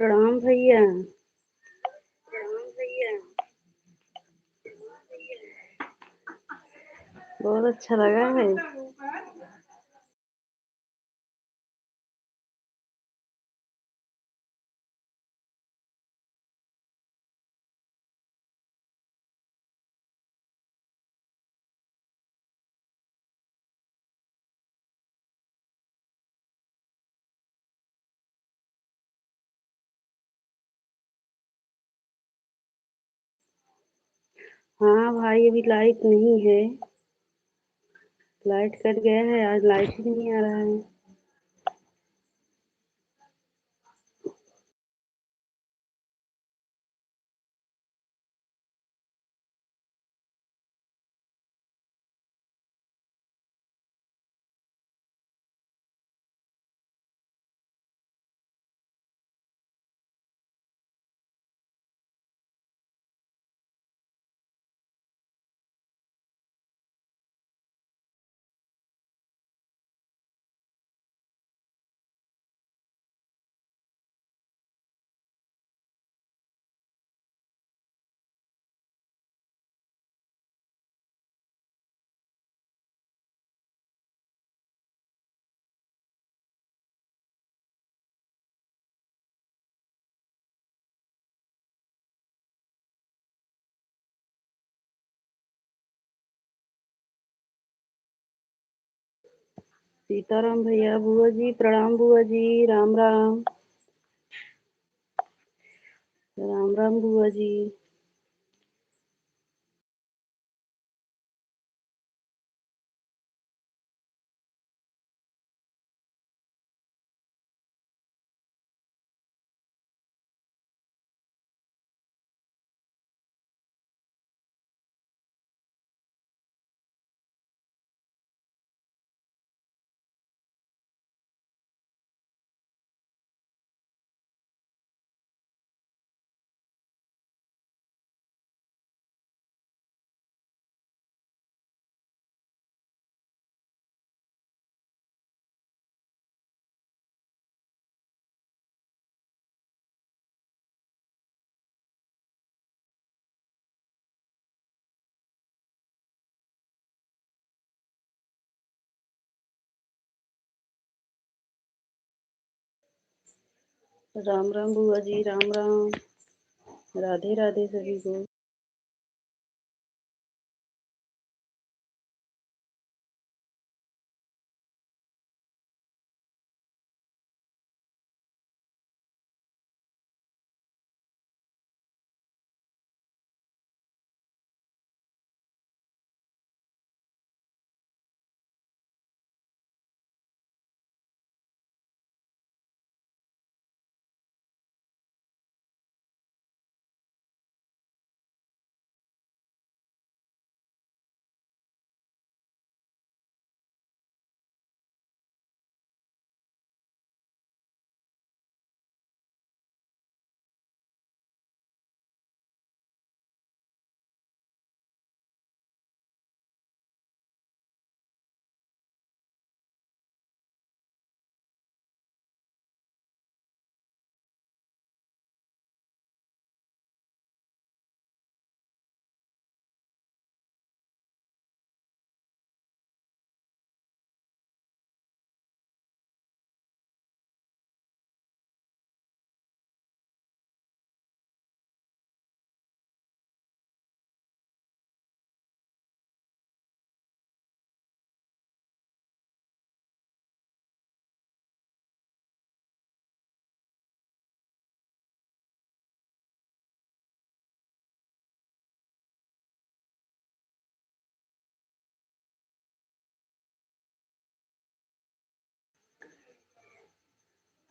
प्रणाम भैया। बहुत अच्छा लगा है। हाँ भाई, अभी लाइट नहीं है। लाइट कट गया है, आज लाइट ही नहीं आ रहा है। सीताराम भैया। बुआ जी प्रणाम। बुआ जी राम राम। राम राम बुआ जी। राम राम बुआ जी राम राम। राधे राधे सभी को।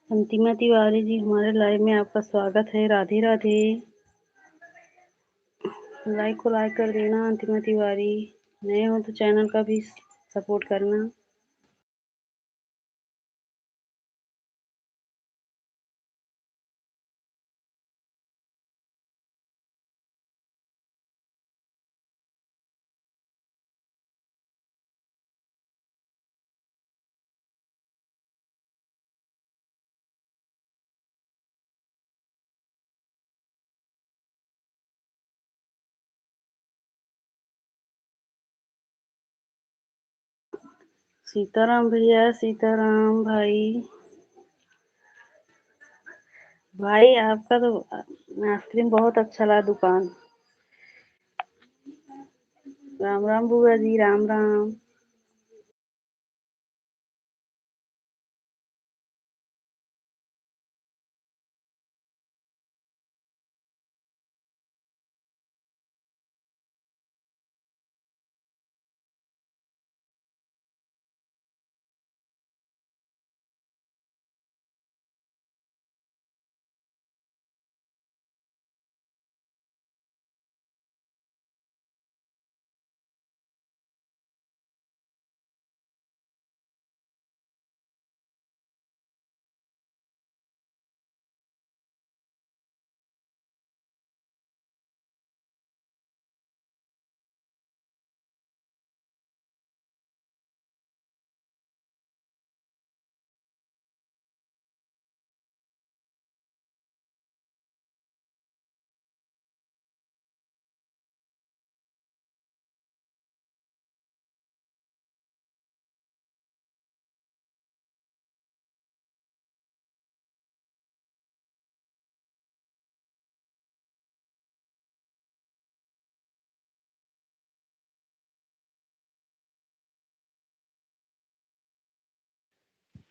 अंतिमा तिवारी जी, हमारे लाइव में आपका स्वागत है। राधे राधे। लाइक को लाइक कर देना अंतिमा तिवारी। नए हो तो चैनल का भी सपोर्ट करना। सीताराम भैया, सीताराम भाई। भाई आपका तो आइसक्रीम बहुत अच्छा लगा दुकान। राम राम बुआ जी, राम राम।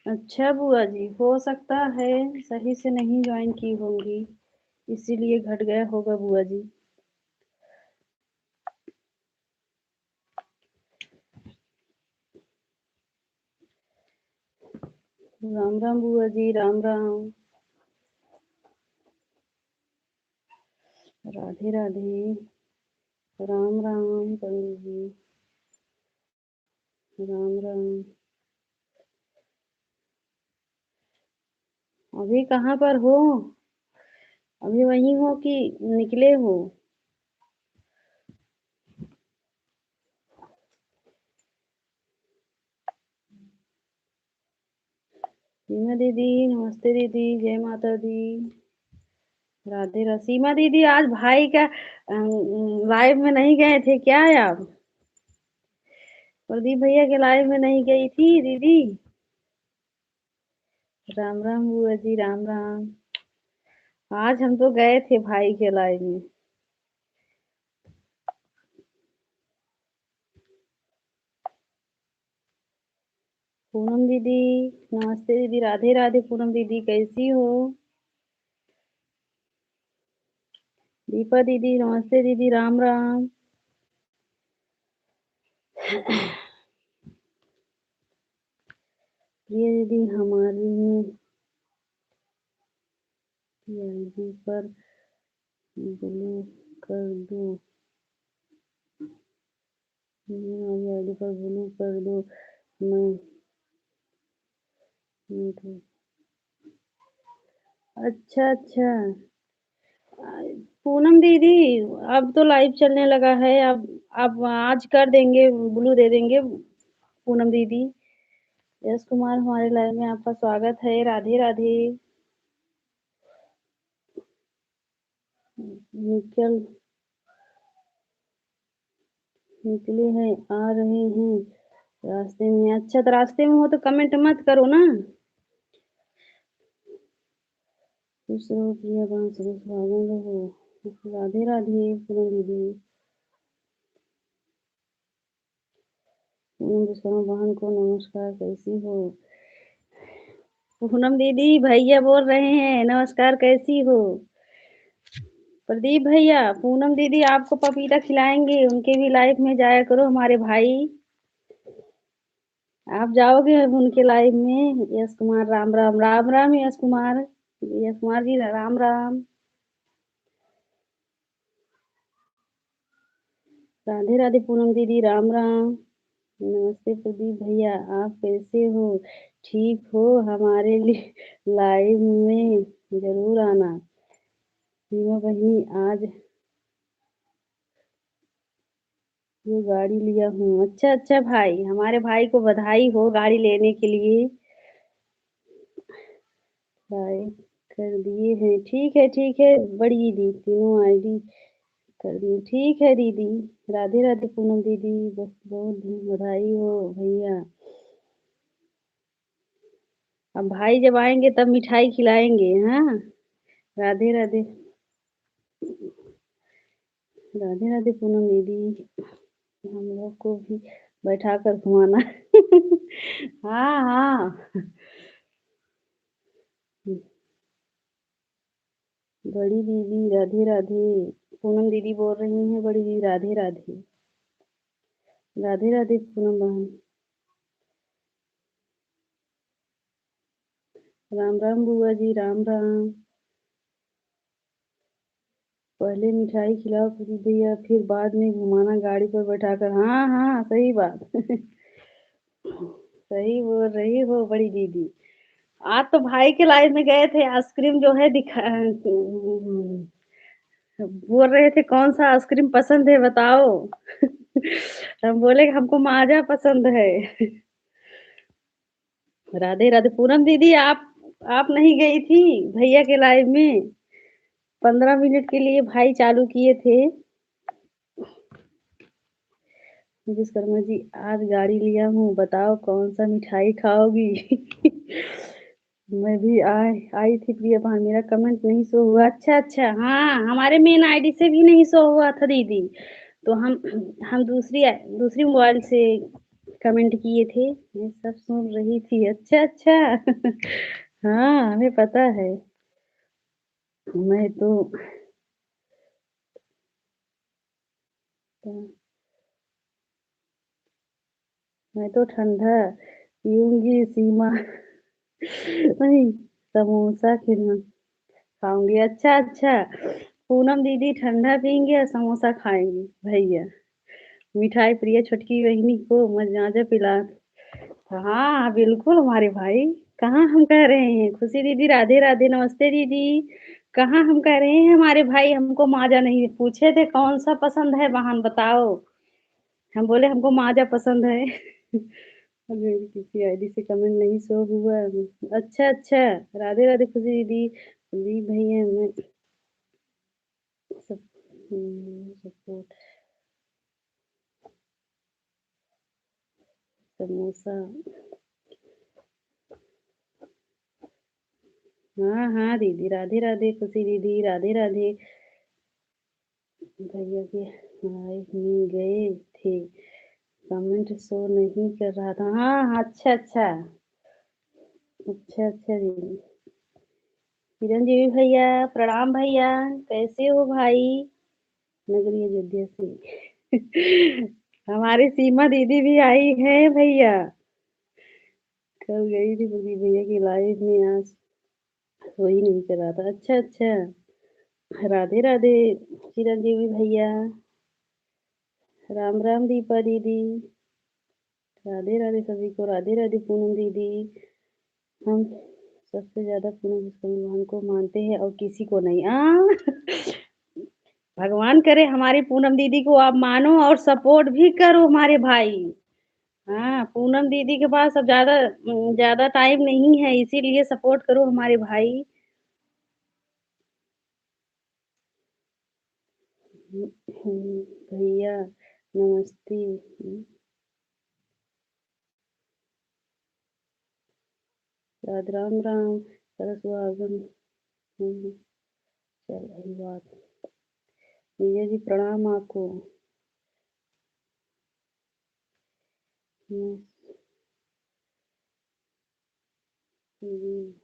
अच्छा बुआ जी, हो सकता है सही से नहीं ज्वाइन की होंगी, इसीलिए घट गया होगा बुआ जी। राम राम बुआ जी, राम राम। राधे राधे। राम राम पंडित जी। राम राम। अभी कहाँ पर हो? अभी वहीं हो कि निकले हो? सीमा दीदी, नमस्ते दीदी, जय माता दी। राधे राधे। सीमा दीदी, आज भाई का लाइव में नहीं गए थे क्या आप? प्रदीप भैया के लाइव में नहीं गई थी दीदी? राम राम बुआ जी, राम राम। आज हम तो गए थे भाई के लाइव में। पूनम दीदी, नमस्ते दीदी, राधे राधे। पूनम दीदी कैसी हो? दीपा दीदी, नमस्ते दीदी, राम राम। प्रिय दीदी, हमारी आईडी पर ब्लू कर दो। हमारी आईडी पर ब्लू कर दो। मैं तो अच्छा अच्छा। पूनम दीदी, अब तो लाइव चलने लगा है। अब आज कर देंगे, ब्लू दे देंगे पूनम दीदी। यश कुमार, हमारे लाइव में आपका स्वागत है। राधे राधे। निकल निकले हैं, आ रहे हैं रास्ते में। अच्छा, तो रास्ते में हो तो कमेंट मत करो ना। खुश रहो प्रिया, बांस सुहागन रहो। राधे राधे पूनम दीदी। पूनम विश्वकर्मा बहन को नमस्कार, कैसी हो? पूनम दीदी, भैया बोल रहे हैं, नमस्कार, कैसी हो? प्रदीप भैया, पूनम दीदी आपको पपीता खिलाएंगे, उनके भी लाइफ में जाया करो हमारे भाई। आप जाओगे अब उनके लाइफ में? यश कुमार, राम राम, राम राम। यश कुमार, यश कुमार जी, राम राम। राधे राधे पूनम दीदी, राम राम। नमस्ते प्रदीप भैया, आप कैसे हो? ठीक हो? हमारे लिए लाइव में जरूर आना। सीमा बहनी, आज ये गाड़ी लिया हूँ। अच्छा अच्छा भाई, हमारे भाई को बधाई हो गाड़ी लेने के लिए। लाइक कर दिए हैं। ठीक है ठीक है, बड़ी दी तीनों आईडी कर दी। ठीक है दीदी। राधे राधे पूनम दीदी, बहुत बहुत बधाई हो भैया। अब भाई जब आएँगे तब मिठाई खिलाएँगे, हाँ? राधे, राधे। राधे, राधे पूनम दीदी। हम लोग को भी बैठाकर घुमाना। हाँ, हाँ। बड़ी दीदी राधे, राधे। पूनम दीदी बोल रही हैं बड़ी दीदी राधे, राधे। राधे, राधे पूनम बहन। राम, राम बुआ जी, राम, राम। पहले मिठाई खिलाओ खुदी भैया, फिर बाद में घुमाना गाड़ी पर बैठाकर। हाँ, हाँ, सही बात। सही बोल रही हो बड़ी दीदी। आज तो भाई के लाइफ में गए थे, आइसक्रीम जो है बोल रहे थे कौन सा आइसक्रीम पसंद है बताओ। हम बोले कि हमको माजा पसंद है। राधे राधे पूनम दीदी, आप नहीं गई थी भैया के लाइव में? 15 मिनट के लिए भाई चालू किए थे। विश्वकर्मा जी, आज गाड़ी लिया हूँ, बताओ कौन सा मिठाई खाओगी? मैं भी आई थी प्रिया बहन, मेरा कमेंट नहीं शो हुआ। अच्छा अच्छा, हाँ हमारे मेन आईडी से भी नहीं शो हुआ था दीदी। तो हम दूसरी मोबाइल से कमेंट किए थे। मैं सब सुन रही थी। अच्छा अच्छा। हाँ हमें पता है। मैं तो मैं तो ठंडा पीऊंगी सीमा। नहीं, समोसा खिला खाऊंगी। अच्छा अच्छा, पूनम दीदी ठंडा पियेंगे और समोसा खाएंगी भैया। मिठाई प्रिय छुटकी बहिनी को मजाजा पिला। हाँ बिल्कुल हमारे भाई। कहाँ हम कह रहे हैं खुशी दीदी राधे राधे नमस्ते दीदी। कहाँ हम कह रहे हैं हमारे भाई हमको माजा नहीं पूछे थे कौन सा पसंद है बहन बताओ। हम बोले हमको माजा पसंद है। अरे किसी आईडी से कमेंट नहीं शो हुआ। अच्छा अच्छा, राधे राधे खुशी दीदी। जी भैया मैं सब सपोर्ट समोसा। हाँ हाँ दीदी राधे राधे खुशी दीदी राधे राधे। भैया के लाइव में गए थे, कमेंट शो नहीं कर रहा था। हाँ हाँ, अच्छा अच्छा। अच्छा अच्छा दीदी। चिरंजीवी भैया प्रणाम भैया। कैसे हो भाई? नगरी अयोध्या से। हमारी सीमा दीदी भी आई है भैया। कल गई थी बड़ी भैया की लाइव में, आज हो ही नहीं कर रहा था। अच्छा अच्छा, राधे राधे चिरंजीवी भैया। राम राम दीपा दीदी। राधे राधे सभी को राधे राधे पूनम दीदी। हम सबसे ज्यादा पूनम भगवान को मानते हैं और किसी को नहीं। भगवान करे हमारी पूनम दीदी को आप मानो और सपोर्ट भी करो हमारे भाई। हाँ पूनम दीदी के पास अब ज्यादा टाइम नहीं है, इसीलिए सपोर्ट करो हमारे भाई। भैया नमस्ते। राध राम राम सरस्वागन। चल रही बात। भैया जी प्रणाम आपको।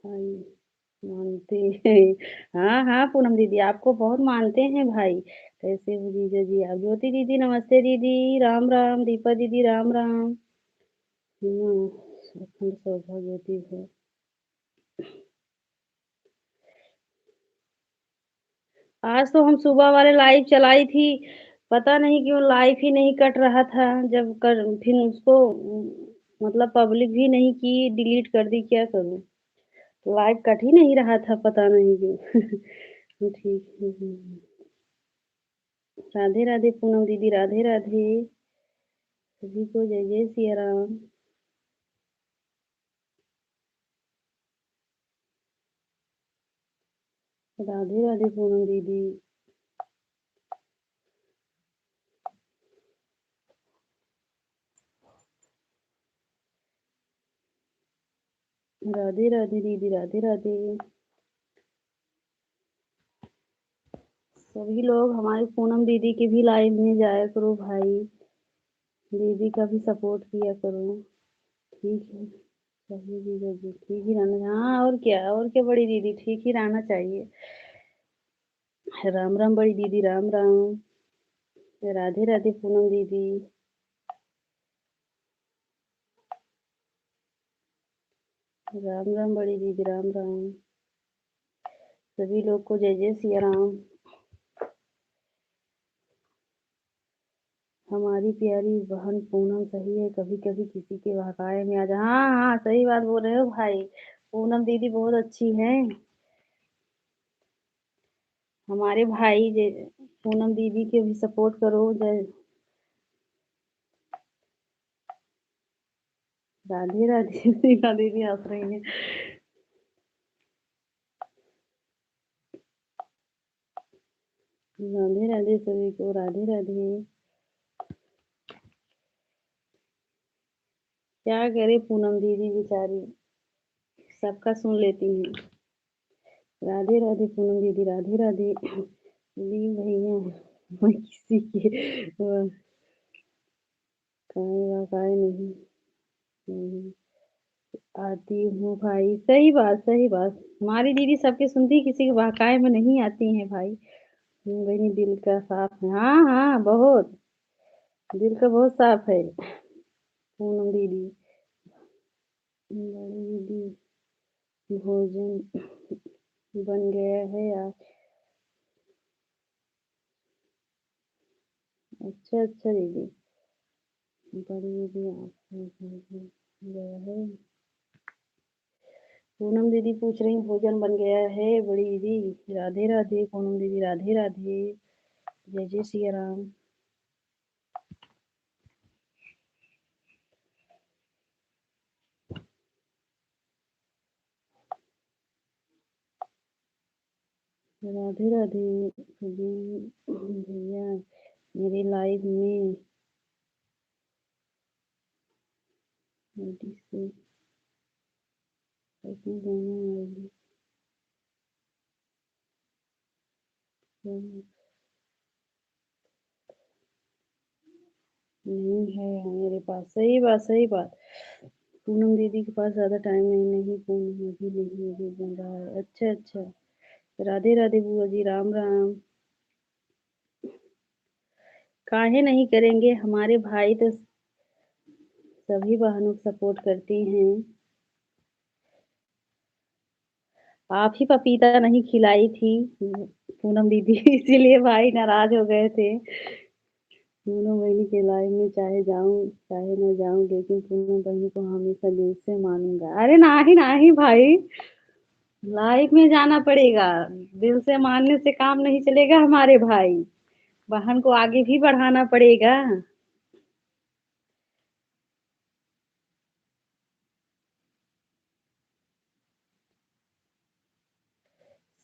भाई मानते हैं। हाँ हाँ पूनम दीदी आपको बहुत मानते हैं भाई। कैसे हो जीजा जी आप? ज्योति दीदी नमस्ते दीदी। राम राम दीपा दीदी राम राम। अखंड सौभाग्यवती है। आज तो हम सुबह वाले लाइव चलाई थी, पता नहीं क्यों लाइव ही नहीं कट रहा था। जब कर फिर उसको मतलब पब्लिक भी नहीं की, डिलीट कर दी, क्या करूं? लाइव कट ही नहीं रहा था, पता नहीं क्यों। ठीक है। राधे राधे पूनम दीदी राधे राधे सभी को जय जय सिया राम। राधे राधे पूनम दीदी। राधे राधे दीदी, राधे राधे। सभी लोग हमारी पूनम दीदी के भी लाइव में जाया करो भाई, दीदी का भी सपोर्ट किया करो। ठीक है, चलिए जीजा जी, ठीक ही रहना, हाँ और क्या बड़ी दीदी, ठीक ही रहना चाहिए। राम राम बड़ी दीदी, राम राम। राधे राधे पूनम दीदी। राम राम बड़ी दीदी, राम राम। सभी लोग को जय जय सिया राम। हमारी प्यारी बहन पूनम सही है, कभी कभी किसी के बहकावे में आ जा, हाँ हाँ सही बात बोल रहे हो भाई, पूनम दीदी बहुत अच्छी हैं। हमारे भाई पूनम दीदी के भी सपोर्ट करो। जय राधे राधे सीमा दीदी हंस रही है। राधे राधे सभी को, राधे राधे। क्या करे पूनम दीदी बेचारी, सबका सुन लेती हैं। राधे राधे पूनम दीदी, राधे राधे। ली भैया, मैं किसी के काय नहीं, नहीं आती हूँ भाई, सही बात सही बात। हमारी दीदी सबके सुनती, किसी के बहकावे में नहीं आती हैं भाई। बहनी दिल का साफ है, हाँ हाँ बहुत, दिल का बहुत साफ है पूनम दीदी। बड़ी दीदी भोजन बन गया है आज। अच्छा अच्छा दीदी, बड़ी दीदी आप गया है। पूनम दीदी पूछ रही भोजन बन गया है बड़ी दीदी, राधे राधे पूनम दीदी, राधे राधे। जय जय सिया राम। राधे राधे सभी भैया मेरे लाइव में दीदी से कैसे जाना वाली नहीं है मेरे पास, सही बात सही बात। पूनम दीदी के पास ज्यादा टाइम नहीं, नहीं पूनम अभी नहीं, अभी बन रहा है। अच्छा अच्छा, राधे राधे बुआ जी, राम राम। काहे नहीं करेंगे, हमारे भाई तो सभी बहनों को सपोर्ट करती हैं। आप ही पपीता नहीं खिलाई थी पूनम दीदी इसीलिए भाई नाराज हो गए थे। पूनम बहनी के लाइव में चाहे जाऊं चाहे न जाऊं, लेकिन पूनम बहनी को हमेशा दिल से मानूंगा। अरे नहीं नहीं भाई, लाइव में जाना पड़ेगा, दिल से मानने से काम नहीं चलेगा हमारे भाई, बहन को आगे भी बढ़ाना पड़ेगा।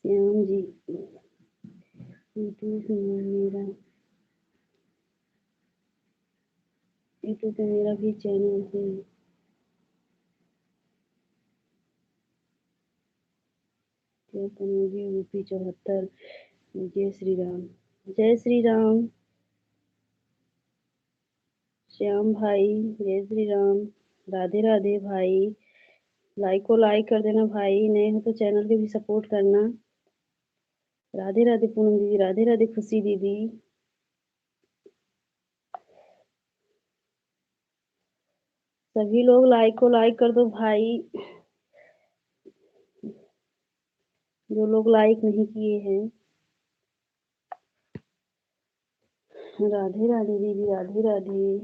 श्याम जी, यूट्यूब में मेरा, यूट्यूब पे मेरा भी चैनल है। क्या करोगे यूपी 74। जय श्री राम। जय श्री राम श्याम भाई, जय श्री राम। राधे राधे भाई, लाइक को लाइक कर देना भाई, नए हो तो चैनल के भी सपोर्ट करना। राधे राधे पूनम दीदी, राधे राधे खुशी दीदी। सभी लोग लाइक को लाइक कर दो भाई, जो लोग लाइक नहीं किए हैं। राधे राधे दीदी, राधे राधे।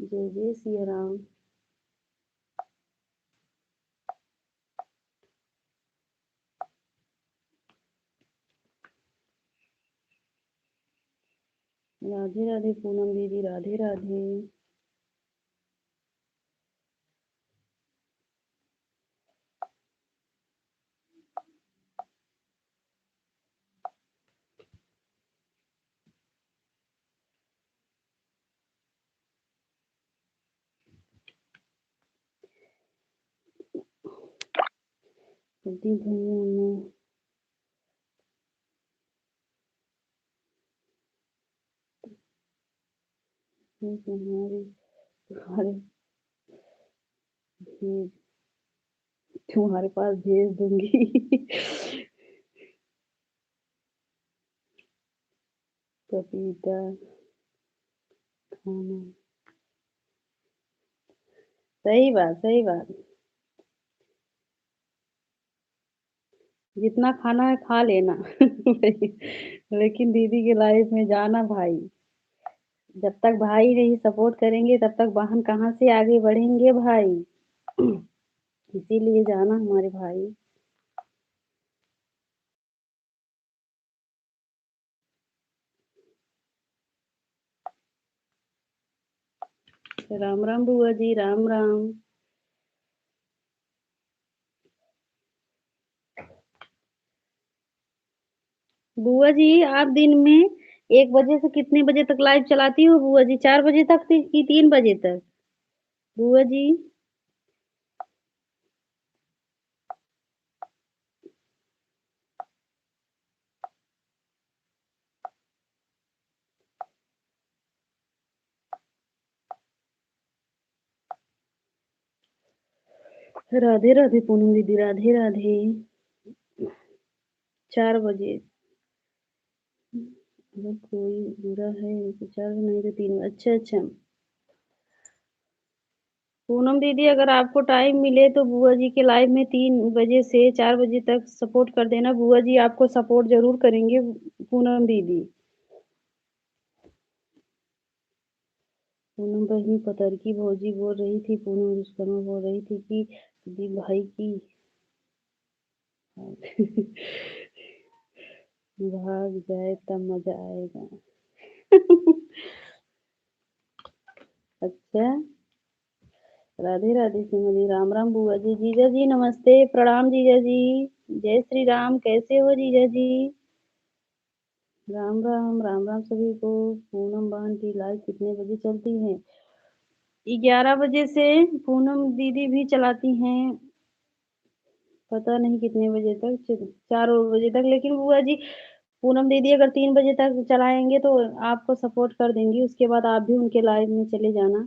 जय जय सिया राम। राधे राधे पूनम दीदी, राधे राधे। प्रदीप भैया मैं तुम्हारे तुम्हारे भेज तुम्हारे पास भेज दूंगी पपीता खाना। सही बात, सही बात। जितना खाना है खा लेना लेकिन दीदी के लाइफ में जाना भाई। जब तक भाई नहीं सपोर्ट करेंगे तब तक बहन कहाँ से आगे बढ़ेंगे भाई। इसीलिए जाना हमारे भाई। राम राम बुआ जी, राम राम। बुआ जी आप दिन में 1 बजे से कितने बजे तक लाइव चलाती हो बुआ जी? 4 बजे तक कि 3 बजे तक? बुआ जी राधे राधे पूनम दीदी, राधे राधे। 4 बजे। अगर कोई बुरा है तो 4 नहीं तो 3। अच्छा अच्छा। पूनम दीदी अगर आपको टाइम मिले तो बुआ जी के लाइव में 3 बजे से 4 बजे तक सपोर्ट कर देना। बुआ जी आपको सपोर्ट जरूर करेंगे पूनम दीदी। पूनम बहन पतर की भौजी बोल रही थी, पूनम विश्वकर्मा बोल रही थी कि दीदी भाई की भाग जाए तब मजा आएगा अच्छा। राधे राधे सिमरन, राम राम बुआ जी। जीजा जी नमस्ते, प्रणाम जीजा जी। जय श्री राम, कैसे हो जीजा जी? राम राम, राम राम सभी को। पूनम बहन की लाइव कितने बजे चलती है? 11 बजे से पूनम दीदी भी चलाती हैं। पता नहीं कितने बजे तक, 4 बजे तक। लेकिन बुआ जी पूनम दीदी अगर 3 बजे तक चलाएंगे तो आपको सपोर्ट कर देंगी, उसके बाद आप भी उनके लाइव में चले जाना।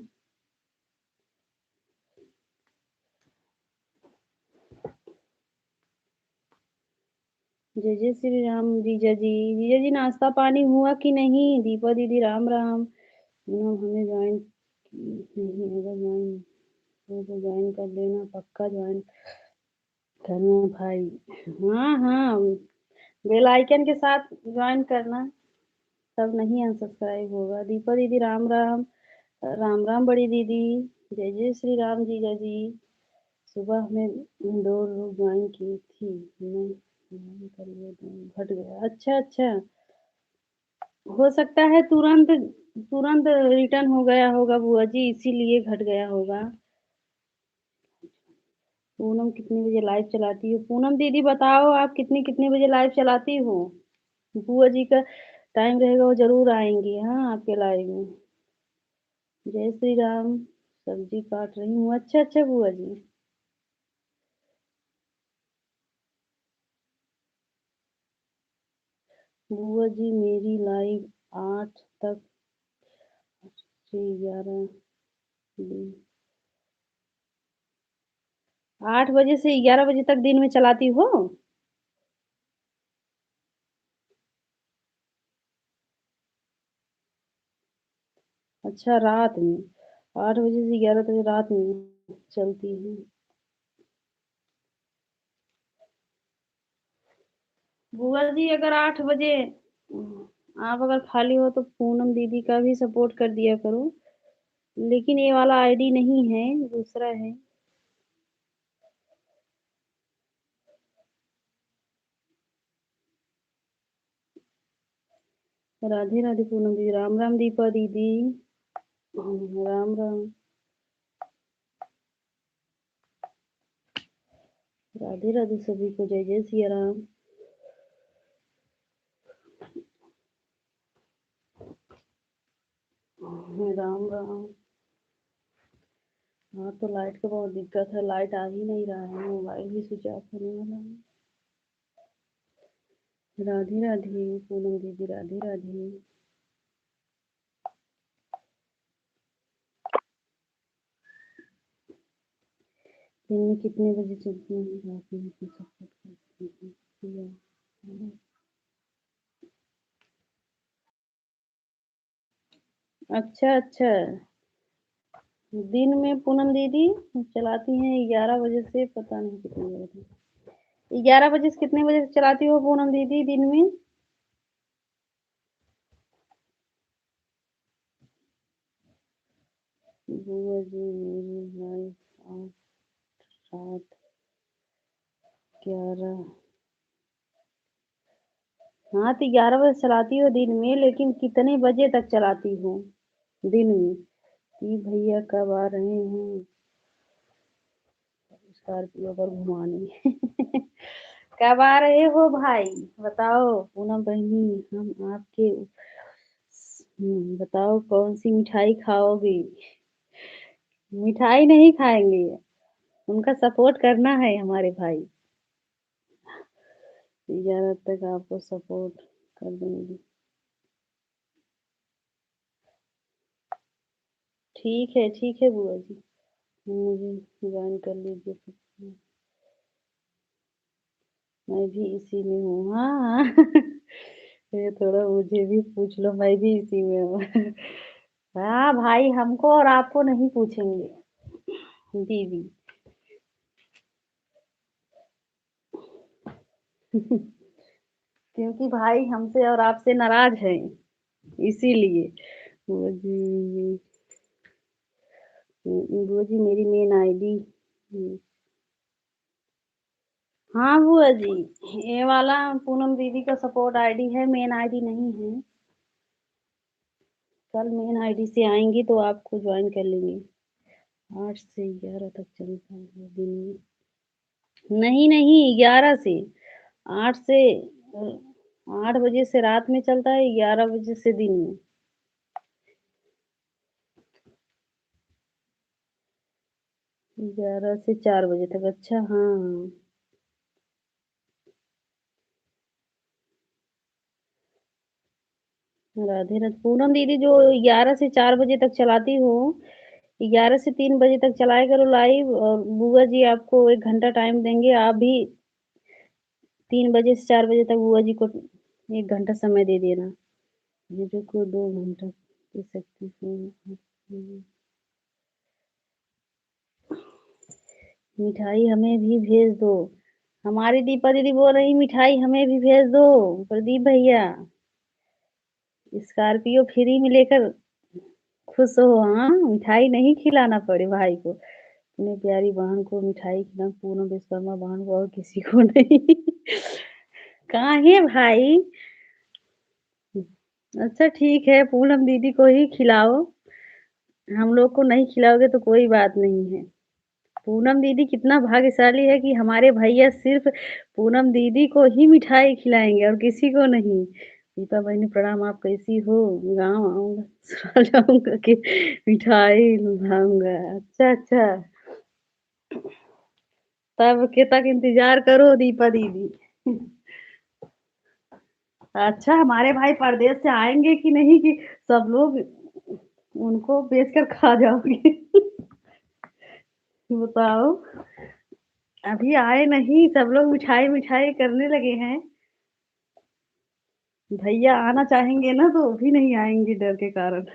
जय जय श्री राम जीजा जी। जीजा जी नाश्ता पानी हुआ कि नहीं? दीपा दीदी राम राम। हमें ज्वाइन नहीं, अगर ज्वाइन हो तो ज्वाइन कर लेना, पक्का ज्वाइन करना भाई। हाँ हाँ, बेल आइकन के साथ ज्वाइन करना, तब नहीं अनसब्सक्राइब होगा। दीपा दीदी राम राम। राम राम बड़ी दीदी। जय जय श्री राम जीजा जी। सुबह हमें 2 लोग ज्वाइन की थी, मैं ज्वाइन कर लिया तो घट गया। अच्छा अच्छा, हो सकता है तुरंत तुरंत रिटर्न हो गया होगा बुआ जी, इसीलिए घट गया होगा। पूनम कितने बजे लाइव चलाती हो? पूनम दीदी बताओ आप कितने कितने बजे लाइव चलाती हो? बुआ जी का टाइम रहेगा वो जरूर आएंगी हाँ आपके लाइव में। जय श्री राम। सब्जी काट रही हूँ। अच्छा अच्छा बुआ जी। बुआ जी मेरी लाइव 8 तक से 11 दिन, 8 बजे से 11 बजे तक दिन में चलाती हो? अच्छा रात में, 8 बजे से 11 तक रात में चलती है। बुआ जी अगर 8 बजे आप अगर खाली हो तो पूनम दीदी का भी सपोर्ट कर दिया करो। लेकिन ये वाला आईडी नहीं है, दूसरा है। राधे राधे पूनम दीदी, राम राम दीपा दीदी। राम राम। राधे राधे सभी को, जय जय सिया राम। राम राम। हाँ, तो लाइट का बहुत दिक्कत है, लाइट आ ही नहीं रहा है, मोबाइल भी स्विच ऑफ होने वाला है। राधे राधे पूनम दीदी, राधे राधे। दिन में कितने बजे चलती हैं, रात में अपनी सपोर्ट करती हैं या अच्छा अच्छा। दिन में पूनम दीदी चलाती हैं 11 बजे से पता नहीं कितने बजे तक। 11 बजे से कितने बजे तक चलाती हो पूनम दीदी दिन में? बुआ जी मेरी वाइफ 8 7 11। हाँ तो 11 बजे चलाती हो दिन में, लेकिन कितने बजे तक चलाती हो दिन में? कि भैया कब आ रहे हैं स्कॉर्पियो पर घुमाने? कब आ रहे हो भाई? बताओ पूनम बहनी, हम आपके बताओ कौन सी मिठाई खाओगे? मिठाई नहीं खाएंगे, उनका सपोर्ट करना है हमारे भाई। 11 तक आपको सपोर्ट कर देंगे। ठीक है बुआ जी, मुझे ज्वाइन कर लीजिए फिर। मैं भी इसी में हूँ, हाँ हाँ। ये थोड़ा मुझे भी पूछ लो, मैं भी इसी में हूँ। हाँ भाई, हमको और आपको नहीं पूछेंगे दीदी। क्योंकि भाई हमसे और आपसे नाराज हैं, इसीलिए। बुआ जी, बुआ जी मेरी मेन आईडी। हाँ बुआ जी, ये वाला पूनम दीदी का सपोर्ट आईडी है, मेन आईडी नहीं है। कल मेन आईडी से आएंगी तो आपको ज्वाइन कर लेंगे। 8 से 11 तक चलता है दिन में। नहीं नहीं, 11 से 8 से 8 बजे से रात में चलता है, 11 बजे से दिन में। 11 से 4 बजे तक, अच्छा हाँ हाँ। राधे राधे पूनम दीदी, जो 11 से 4 बजे तक चलाती हो, 11 से 3 बजे तक चलाया करो लाइव, और बुआ जी आपको 1 घंटा टाइम देंगे, आप भी 3 बजे से 4 बजे तक बुआ जी को 1 घंटा समय दे देना। मेरे को 2 घंटा दे सकती हूँ। मिठाई हमें भी भेज दो। हमारी दीपा दीदी बोल रही मिठाई हमें भी भेज दो। प्रदीप भैया, स्कॉर्पियो फ्री में लेकर खुश हो, हाँ मिठाई नहीं खिलाना पड़े भाई को। अपनी प्यारी बहन को मिठाई खिला, पूनम विश्वकर्मा बहन को और किसी को नहीं। कहाँ है भाई? अच्छा ठीक है, पूनम दीदी को ही खिलाओ, हम लोग को नहीं खिलाओगे तो कोई बात नहीं है। पूनम दीदी कितना भाग्यशाली है कि हमारे भैया सिर्फ पूनम दीदी को ही मिठाई खिलाएंगे और किसी को नहीं। दीपा बहनी प्रणाम, आप कैसी हो? गाँव आऊंगा, ससुराल जाऊंगा कि मिठाई लाऊंगा। अच्छा अच्छा, तब के तक इंतजार करो दीपा दीदी। अच्छा, हमारे भाई परदेश से आएंगे कि नहीं, कि सब लोग उनको बेच कर खा जाओगे? बताओ। अभी आए नहीं, सब लोग मिठाई मिठाई करने लगे हैं। भैया आना चाहेंगे ना तो भी नहीं आएंगे डर के कारण।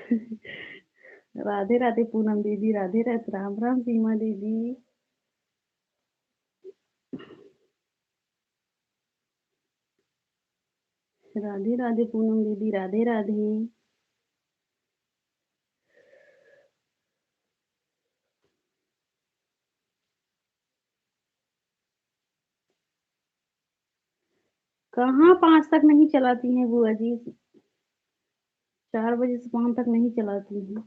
राधे राधे पूनम दीदी, राधे राधे, राम राम सीमा दीदी। राधे राधे पूनम दीदी, राधे राधे। कहाँ 5 तक नहीं चलाती हैं बुआ जी, 4 बजे से 5 तक नहीं चलाती हैं।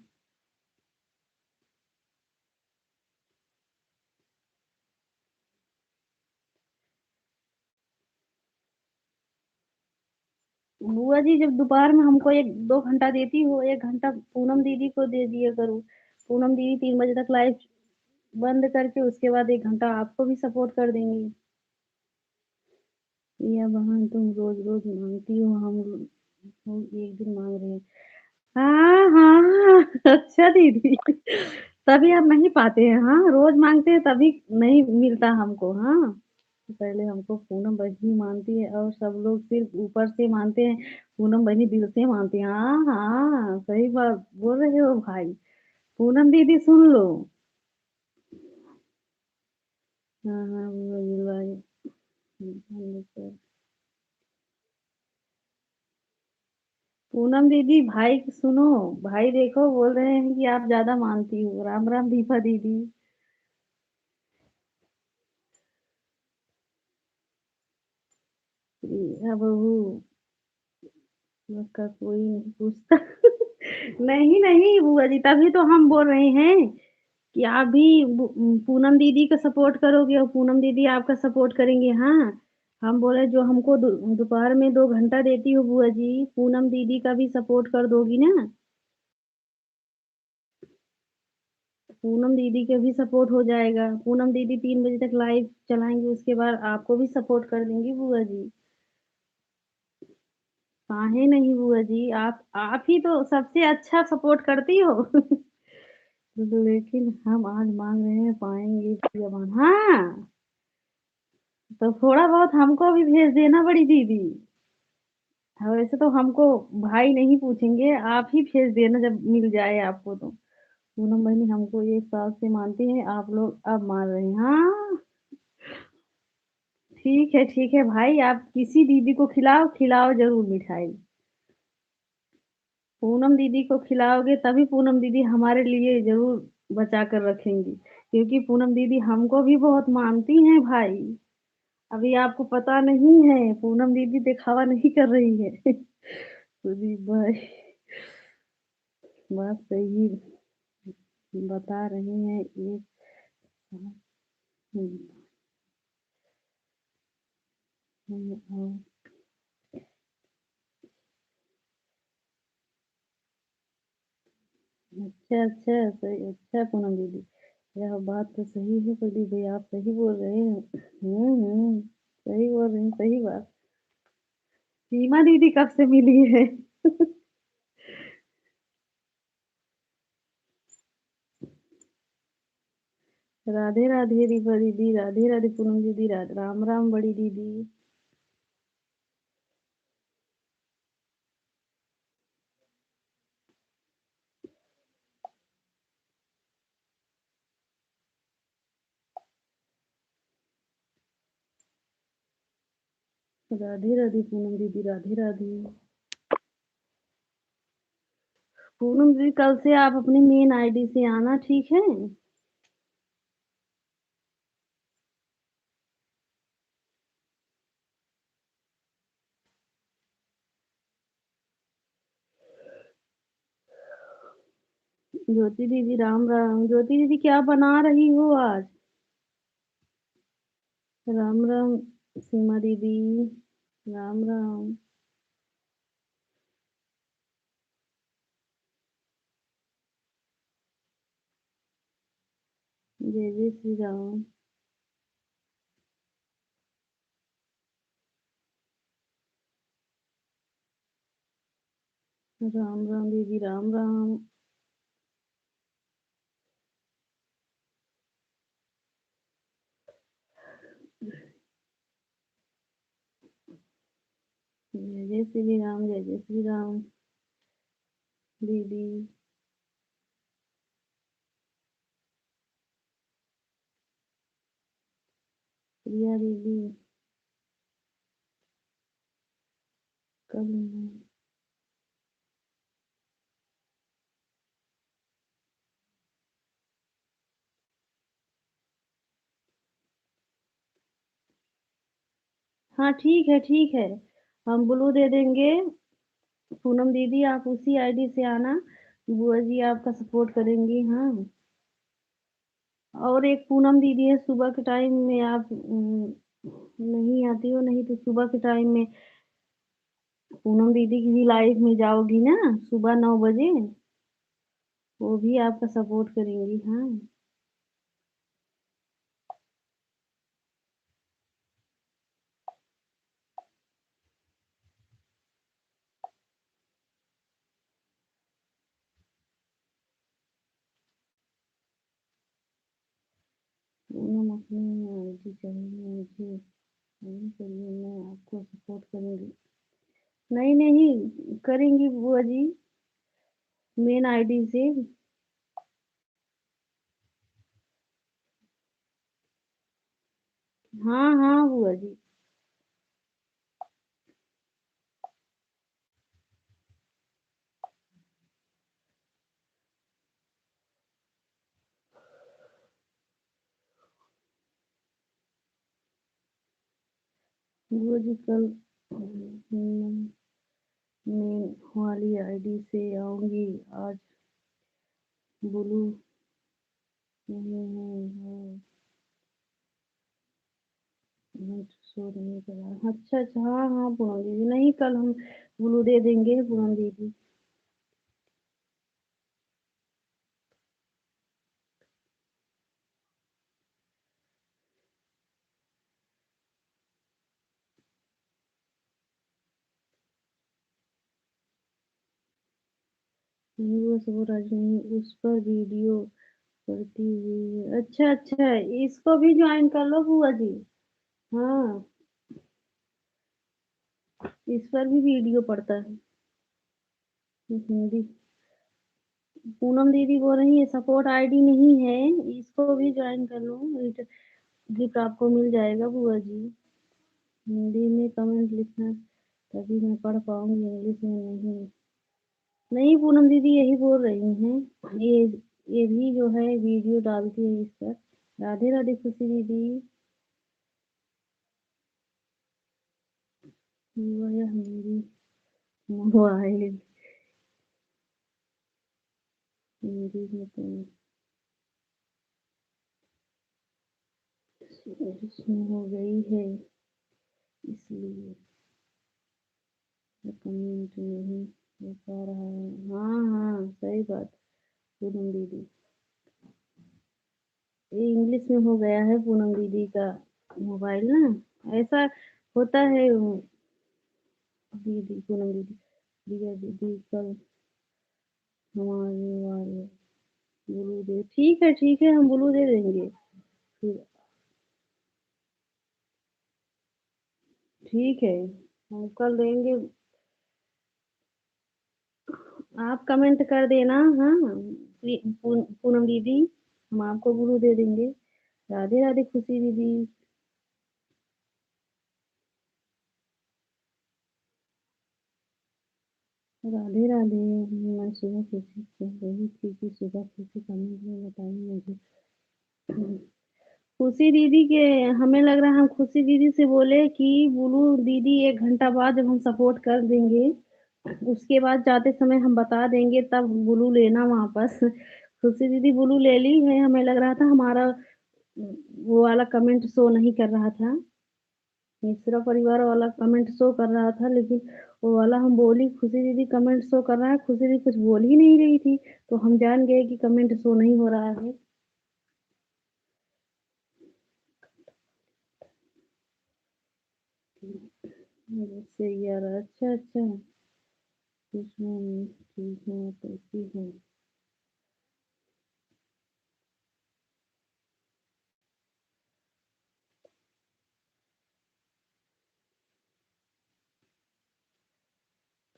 बुआ जी जब दोपहर में हमको 1 2 घंटा देती हो, 1 घंटा पूनम दीदी को दे दिया करो। पूनम दीदी 3 बजे तक लाइव बंद करके उसके बाद 1 घंटा आपको भी सपोर्ट कर देंगी। या बहन तुम रोज़-रोज़ माँगती हो हम एक दिन माँग रहे हैं। हाँ, हाँ, अच्छा दीदी तभी आप नहीं पाते हैं, हाँ, रोज़ माँगते हैं तभी नहीं मिलता हमको, हाँ। पहले हमको पूनम बहन मानती है और सब लोग सिर्फ़ ऊपर से मानते हैं, पूनम बहन दिल से मानती हैं। हाँ, हाँ, सही बात बोल रहे हो भाई। पूनम दीदी सुन लो। हाँ, हाँ, वो भाई पूनम दीदी भाई सुनो, भाई देखो बोल रहे हैं कि आप ज़्यादा मानती हो। राम राम दीपा दीदी। प्रिया बहू उसका कोई नहीं पूछता। नहीं, नहीं बुआ जी तभी तो हम बोल रहे हैं कि आप भी पूनम दीदी का सपोर्ट करोगे और पूनम दीदी आपका सपोर्ट करेंगे, हाँ। हम बोले जो हमको दोपहर में 2 घंटा देती हो बुआ जी, पूनम दीदी का भी सपोर्ट कर दोगी ना? पूनम दीदी का भी सपोर्ट हो जाएगा। पूनम दीदी 3 बजे तक लाइव चलाएँगी, उसके बाद आपको भी सपोर्ट कर देंगी बुआ जी। काहे नहीं बुआ जी, आप ही तो सबसे अच्छा सपोर्ट करती हो। लेकिन हम आज माँग रहे हैं पाएँगे जवान हाँ, तो थोड़ा बहुत हमको भी भेज देना बड़ी दीदी। हाँ, वैसे तो हमको भाई नहीं पूछेंगे, आप ही भेज देना जब मिल जाए आपको तो। पूनम बहनी हमको 1 साल से मानती हैं, आप लोग अब मान रहे हैं। हाँ, ठीक है भाई, आप किसी दीदी को खिलाओ, खिलाओ ज़रूर मिठाई। पूनम दीदी को खिलाओगे तभी पूनम दीदी हमारे लिए ज़रूर बचा कर रखेंगी, क्योंकि पूनम दीदी हमको भी बहुत मानती हैं भाई। अभी आपको पता नहीं है, पूनम दीदी दिखावा नहीं कर रही है। सुदीप भाई, बात सही बता रहे हैं ये हुँ, और अच्छा, सही अच्छा पूनम दीदी, यह बात तो सही है प्रदीप भई आप सही बोल रहे हैं। सही बोल रही हैं, सही बात। सीमा दीदी कब से मिली है? राधे राधे दीपा दीदी, राधे राधे पूनम दीदी, राम राम बड़ी दीदी। राधे राधे पूनम दीदी, राधे राधे। पूनम दीदी कल से आप अपनी मेन आईडी से आना ठीक है? ज्योति दीदी राम राम। ज्योति दीदी क्या बना रही हो आज? राम राम सीमा दीदी, राम राम। जय जय श्री राम। राम राम दीदी, राम राम। जय जय श्री राम, जय जय श्री राम दीदी। प्रिया दीदी कल हाँ ठीक है। हम ब्लू दे देंगे। पूनम दीदी आप उसी आईडी से आना। बुआ जी आपका सपोर्ट करेंगी, हाँ। और एक पूनम दीदी है सुबह के टाइम में आप नहीं आती हो, नहीं तो सुबह के टाइम में पूनम दीदी की भी लाइफ में जाओगी ना सुबह 9 बजे, वो भी आपका सपोर्ट करेंगी, हाँ। पूनम अपनी आईडी चाहिए मुझे, नहीं करिए, मैं आपको सपोर्ट करूंगी। नहीं नहीं करेंगी बुआ जी, मेन आईडी से। हाँ हाँ बुआ जी। बुआ जी कल मेन वाली आईडी से आऊंगी। आज ब्लू नहीं है वो, नेट शो नहीं कर रहा। अच्छा अच्छा, हाँ हाँ पूनम दीदी, नहीं कल हम ब्लू दे देंगे पूनम दीदी। नहीं वो सब आज नहीं, उस पर वीडियो पड़ती हुई है। अच्छा अच्छा, इसको भी ज्वाइन कर लो बुआ जी। हाँ, इस पर भी वीडियो पड़ता है हिंदी। पूनम दीदी बोल रही है सपोर्ट आईडी नहीं है, इसको भी ज्वाइन कर लो, गिफ्ट आपको मिल जाएगा बुआ जी। हिंदी में कमेंट लिखना, तभी मैं पढ़ पाऊंगी, इंग्लिश में नहीं। नहीं पूनम दीदी यही बोल रही हैं, ये भी जो है वीडियो डालती है इस पर। राधे राधे खुशी दीदी। वह मेरी मोबाइल मेरी में तो इसमें हो गई है, इसलिए कमेंट नहीं हो पा रहा है। हाँ हाँ सही बात पूनम दीदी, ये इंग्लिश में हो गया है पूनम दीदी का मोबाइल ना, ऐसा होता है। दीदी पूनम दीदी, दिया दीदी कल हमारे वाले ब्लू दे, ठीक है हम ब्लू दे देंगे फिर। ठीक है हम कल देंगे, आप कमेंट कर देना। हाँ पूनम दीदी, हम आपको ब्लू दे देंगे। राधे राधे खुशी दीदी। राधे राधे। मैं सुबह खुशी कह रही थी कि सुबह खुशी कमेंट में बताई मुझे। खुशी दीदी के, हमें लग रहा है हम खुशी दीदी से बोले कि बुलू दीदी 1 घंटा बाद जब हम सपोर्ट कर देंगे, उसके बाद जाते समय हम बता देंगे, तब बुलू लेना वापस। खुशी दीदी बुलू ले ली है, हमें लग रहा था हमारा वो वाला कमेंट शो नहीं कर रहा था, मिश्रा परिवार वाला कमेंट शो कर रहा था, लेकिन वो वाला हम बोली खुशी दीदी कमेंट शो कर रहा है, खुशी दीदी कुछ बोल ही नहीं रही थी, तो हम जान गए कि कमेंट शो नहीं हो रहा है। जैसे यार, अच्छा अच्छा, इसमें ठीक है कैसी है।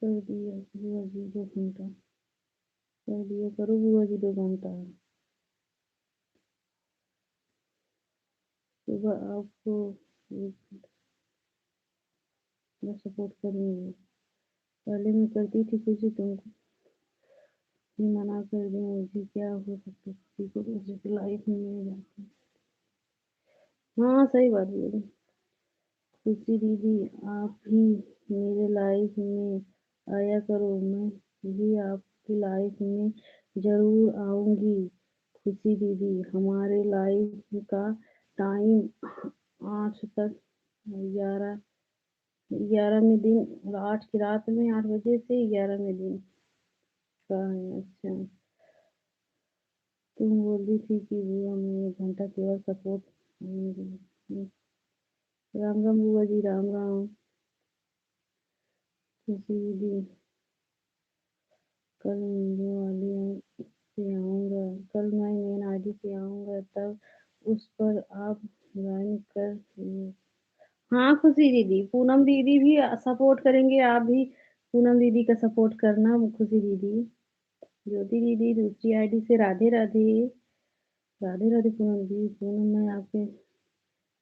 कर दिया बुआ जी 2 घंटा, कर दिया करो बुआ जी 2 घंटा। सुबह आपको एक सपोर्ट करूंगी, पहले मैं करती थी किसी, तुमको ही मना कर दी, मुझे क्या हो सकता है किसी को दूसरे की लाइफ में नहीं जाती। हाँ सही बात बोली। खुशी दीदी आप भी मेरे लाइफ में आया करो, मैं भी आपकी लाइफ में जरूर आऊंगी। खुशी दीदी हमारे लाइफ का टाइम 8 तक, 11 11 में दिन, 8 की रात में, 8 बजे से 11 में दिन का है। अच्छा, तुम बोली थी कि बुआ मैं 1 घंटा केवल सपोर्ट करूंगी। राम राम बुआ जी, राम राम। खुशी दीदी कल मेरे वाली से आऊँगा, कल मैं मेन आईडी से आऊँगा, तब उस पर आप ज्वाइन कर हाँ, खुशी दीदी, पूनम दीदी भी सपोर्ट करेंगे, आप भी पूनम दीदी का सपोर्ट करना खुशी दीदी। ज्योति दीदी दूसरी आईडी से राधे राधे। राधे राधे पूनम दीदी, पूनम मैं आपके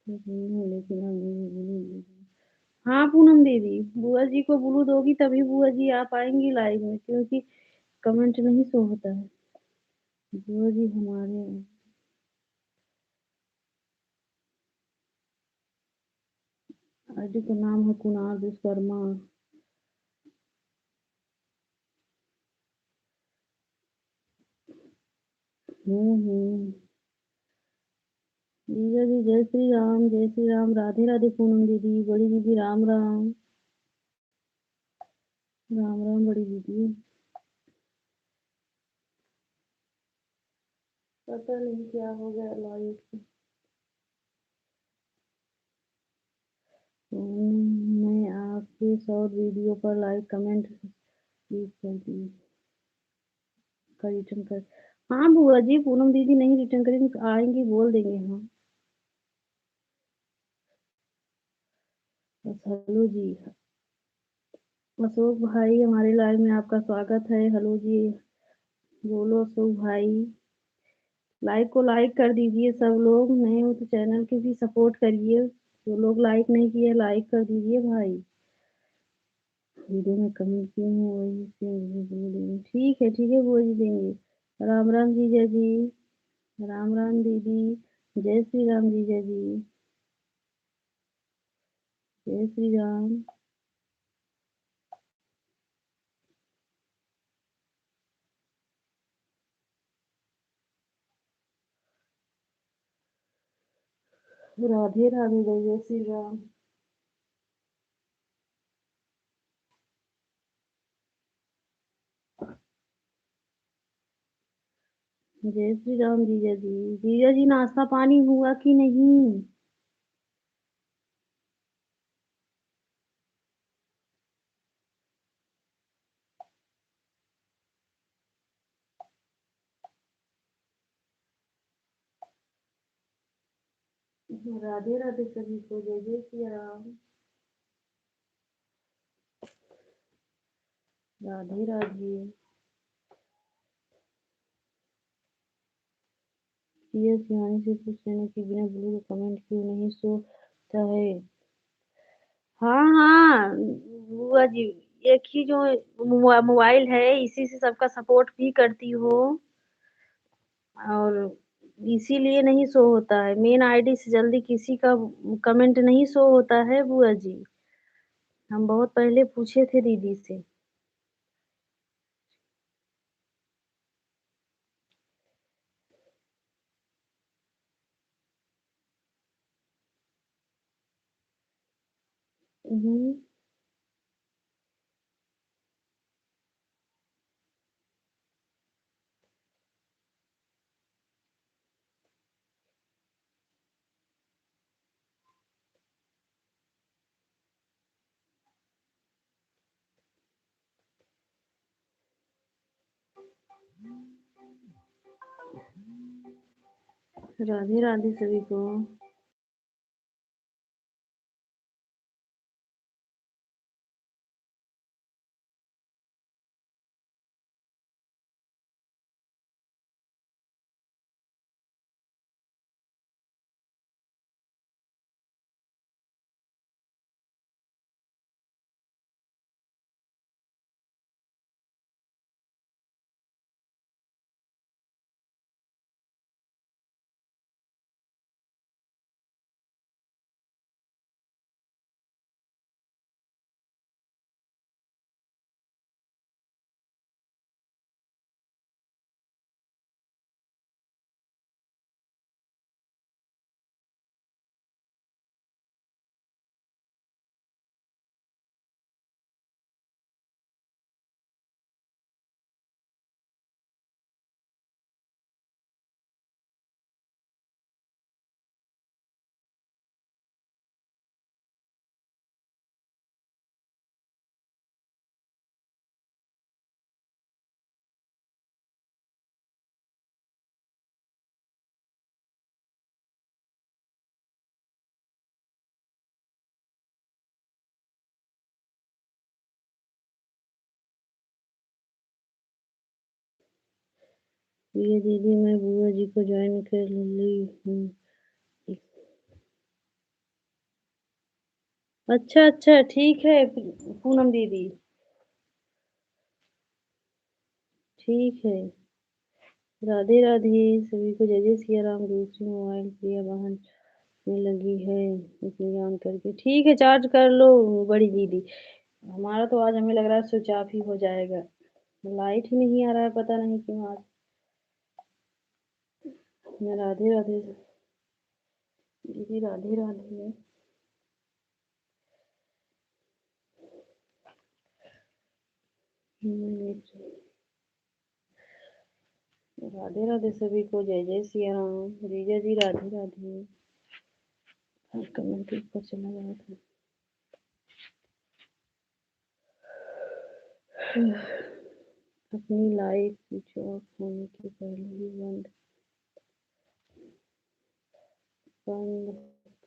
हूँ लेकिन आप मुझे ब्लू दीदी। हाँ पूनम दीदी, बुआ जी को ब्लू दोगी तभी बुआ जी आ पाएंगी लाइव में, क्योंकि कमेंट नहीं शो होता है। बुआ जी हमारे आईडी का नाम है कुणाल विश्वकर्मा। हम्म। जीजा जी जय श्री राम, राधे राधे पूनम दीदी, बड़ी दीदी राम राम। राम राम बड़ी दीदी। पता नहीं क्या हो गया लाइव को। मैं आपके शॉर्ट वीडियो पर लाइक कमेंट क्लिक कर दी का रिटर्न कर। हाँ बुआ जी, पूनम दीदी नहीं रिटर्न करेंगी तो आएंगी, बोल देंगे हम। बस हेलो जी। अशोक भाई हमारे लाइव में आपका स्वागत है, हेलो जी। बोलो अशोक भाई। लाइक को लाइक कर दीजिए सब लोग, नए हो तो चैनल के भी सपोर्ट करिए। जो लोग लाइक नहीं किए लाइक कर दीजिए भाई। वीडियो में कमेंट की हूँ वही से मुझे बोल देंगे। ठीक है बोल देंगे। राम राम जीजा जी। राम राम दीदी। जय श्री राम जीजा जी। जय श्री राम। राधे राधे जय श्री राम। जय श्री राम जीजा जी। जीजा जी नाश्ता पानी हुआ कि नहीं? राधे राधे सभी को, जय जय श्री राम। राधे राधे। प्रिया सिंहानी से पूछ लेना कि बिना ब्लू का कमेंट क्यों नहीं सोता है। हाँ हाँ बुआ जी, एक ही जो मोबाइल है इसी से सबका सपोर्ट भी करती हूँ, और इसीलिए नहीं शो होता है। मेन आईडी से जल्दी किसी का कमेंट नहीं शो होता है बुआ जी। हम बहुत पहले पूछे थे दीदी से। हम्म। राधे राधे सभी को। प्रिय दीदी मैं बुआ जी को ज्वाइन कर ली हूँ। अच्छा, अच्छा ठीक है पूनम दीदी, ठीक है। राधे राधे सभी को जय जय सिया राम। दूसरी मोबाइल प्रिया बहन में लगी है इसलिए ऑन करके ठीक है चार्ज कर लो बड़ी दीदी। हमारा तो आज हमें लग रहा है स्विच ऑफ ही हो जाएगा। लाइट ही नहीं आ रहा है पता नहीं क्यों आज। मैं राधे राधे दीदी राधे राधे। राधे राधे सभी को जय जय सिया राम। जीजा जी राधे राधे। कमेंट ऊपर चला गया था। अपनी लाइफ स्विच ऑफ होने के पहले ही बंद बंद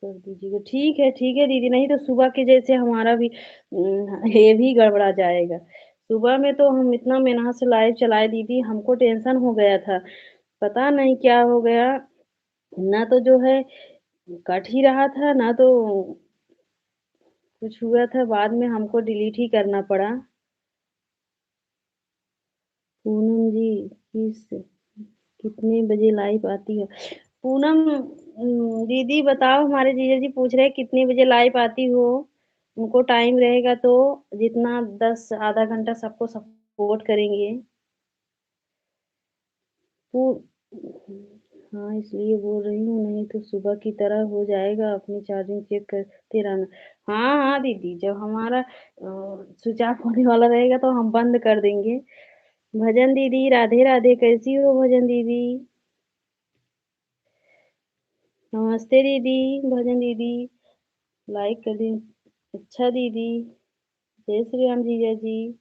कर दीजिएगा। ठीक है दीदी, नहीं तो सुबह के जैसे हमारा भी ये भी गड़बड़ा जाएगा। सुबह में तो हम इतना मेहनत से लाइव चलाए दीदी, हमको टेंशन हो गया था। पता नहीं क्या हो गया, ना तो जो है कट ही रहा था, ना तो कुछ हुआ था, बाद में हमको डिलीट ही करना पड़ा। पूनम जी किस कितने बजे लाइव आती हो? पूनम दीदी बताओ, हमारे जीजा जी पूछ रहे हैं कितने बजे लाइव आती हो? उनको टाइम रहेगा तो जितना 10 आधा घंटा सबको सपोर्ट करेंगे। पू हाँ इसलिए बोल रही हूँ, नहीं तो सुबह की तरह हो जाएगा। अपनी चार्जिंग चेक करते रहना। हाँ हाँ दीदी, जब हमारा स्विच ऑफ होने वाला रहेगा तो हम बंद कर देंगे। भजन दीदी राधे राधे, कैसी हो भजन दीदी? नमस्ते दीदी। भजन दीदी लाइक कर दी। अच्छा दीदी, जय श्री राम जीजा जी।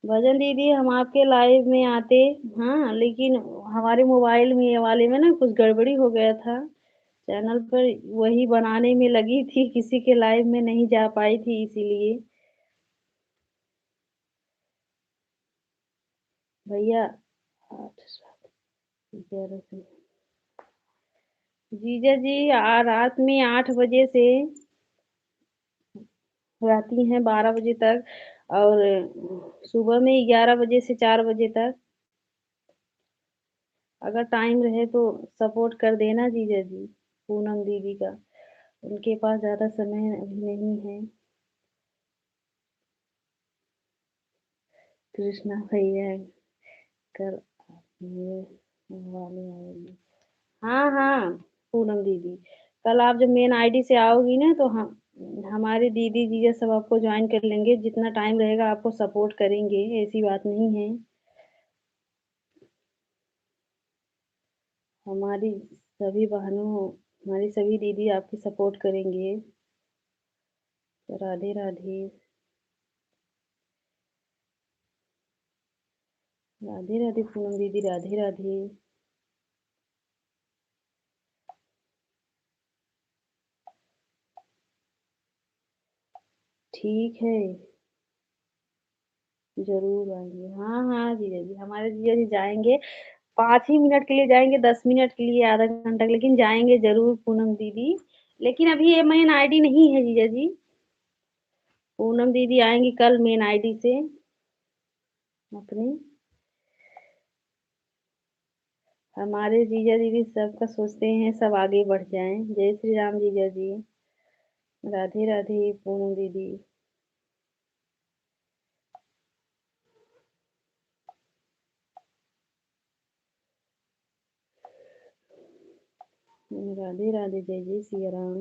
भजन दीदी हम आपके लाइव में आते, हाँ लेकिन हमारे मोबाइल में ये वाले में ना कुछ गड़बड़ी हो गया था चैनल पर, वही बनाने में लगी थी, किसी के लाइव में नहीं जा पाई थी इसीलिए। भैया 8 11 से जीजा जी रात में 8 बजे से रहती हैं 12 बजे तक, और सुबह में 11 बजे से 4 बजे तक। अगर टाइम रहे तो सपोर्ट कर देना जीजा जी पूनम दीदी का, उनके पास ज़्यादा समय अभी नहीं है। कृष्णा भैया कर ये वाले आएगी। हाँ हाँ पूनम दीदी, कल आप जब मेन आईडी से आओगी ना तो हम हमारे दीदी जीजा सब आपको ज्वाइन कर लेंगे, जितना टाइम रहेगा आपको सपोर्ट करेंगे, ऐसी बात नहीं है। हमारी सभी बहनों, हमारी सभी दीदी आपकी सपोर्ट करेंगे। राधे राधे। राधे राधे पूनम दीदी राधे राधे। ठीक है जरूर आएंगे। हाँ हाँ जीजा जी, हमारे जीजा जी जाएंगे। 5 ही मिनट के लिए जाएंगे, 10 मिनट के लिए, आधा घंटा, लेकिन जाएंगे जरूर पूनम दीदी। लेकिन अभी ये मेन आईडी नहीं है जीजा जी। पूनम दीदी आएंगी कल मेन आईडी से अपनी। हमारे जीजा दीदी सबका सोचते हैं सब आगे बढ़ जाएं। जय श्री राम जीजा जी। राधे राधे पूनम दीदी। राधे राधे जय जय सिया राम।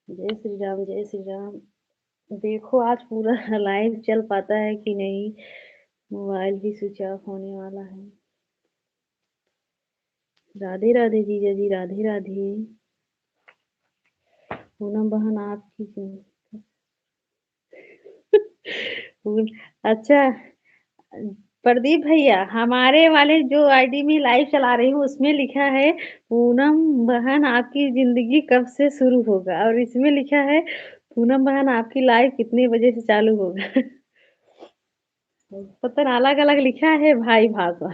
जय श्री राम जय श्री राम। देखो आज पूरा लाइव चल पाता है कि नहीं, मोबाइल भी स्विच ऑफ होने वाला है। राधे राधे जीजा जी राधे राधे। पूनम बहन आपकी अच्छा प्रदीप भैया, हमारे वाले जो आईडी में लाइव चला रही हूँ उसमें लिखा है पूनम बहन आपकी जिंदगी कब से शुरू होगा, और इसमें लिखा है पूनम बहन आपकी लाइव कितने बजे से चालू होगा? पता ना अलग-अलग लिखा है भाई भाषा।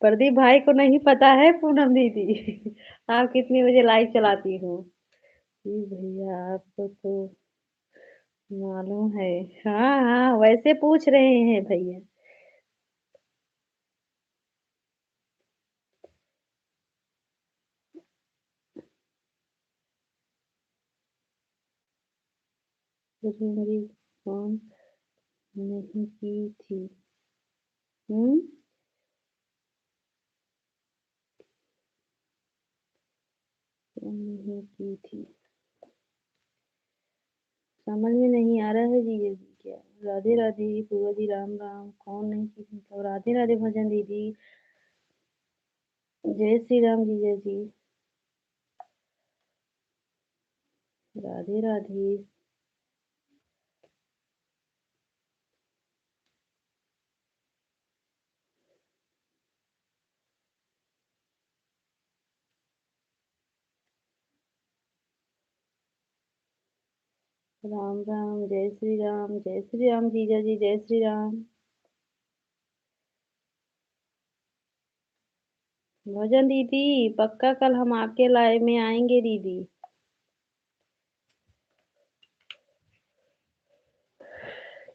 प्रदीप भाई को नहीं पता है पूनम दीदी आप कितने बजे लाइव चलाती हो? जी भैया आपको तो मालूम है। हाँ, हाँ, वैसे पूछ रहे हैं भैया। मुझे मेरी फ़ोन नहीं की थी। हुँ? फ़ोन नहीं की थी। समझ में नहीं आ रहा है जीजा जी क्या? राधे राधे, फूफा जी राम राम। कौन नहीं की थी? तो राधे राधे भजन दीदी। जय श्री राम जीजा जी। राधे राधे। राम राम, जय श्री राम जीजा जी, जय श्री राम। भजन दीदी पक्का कल हम आपके लाइव में आएंगे दीदी।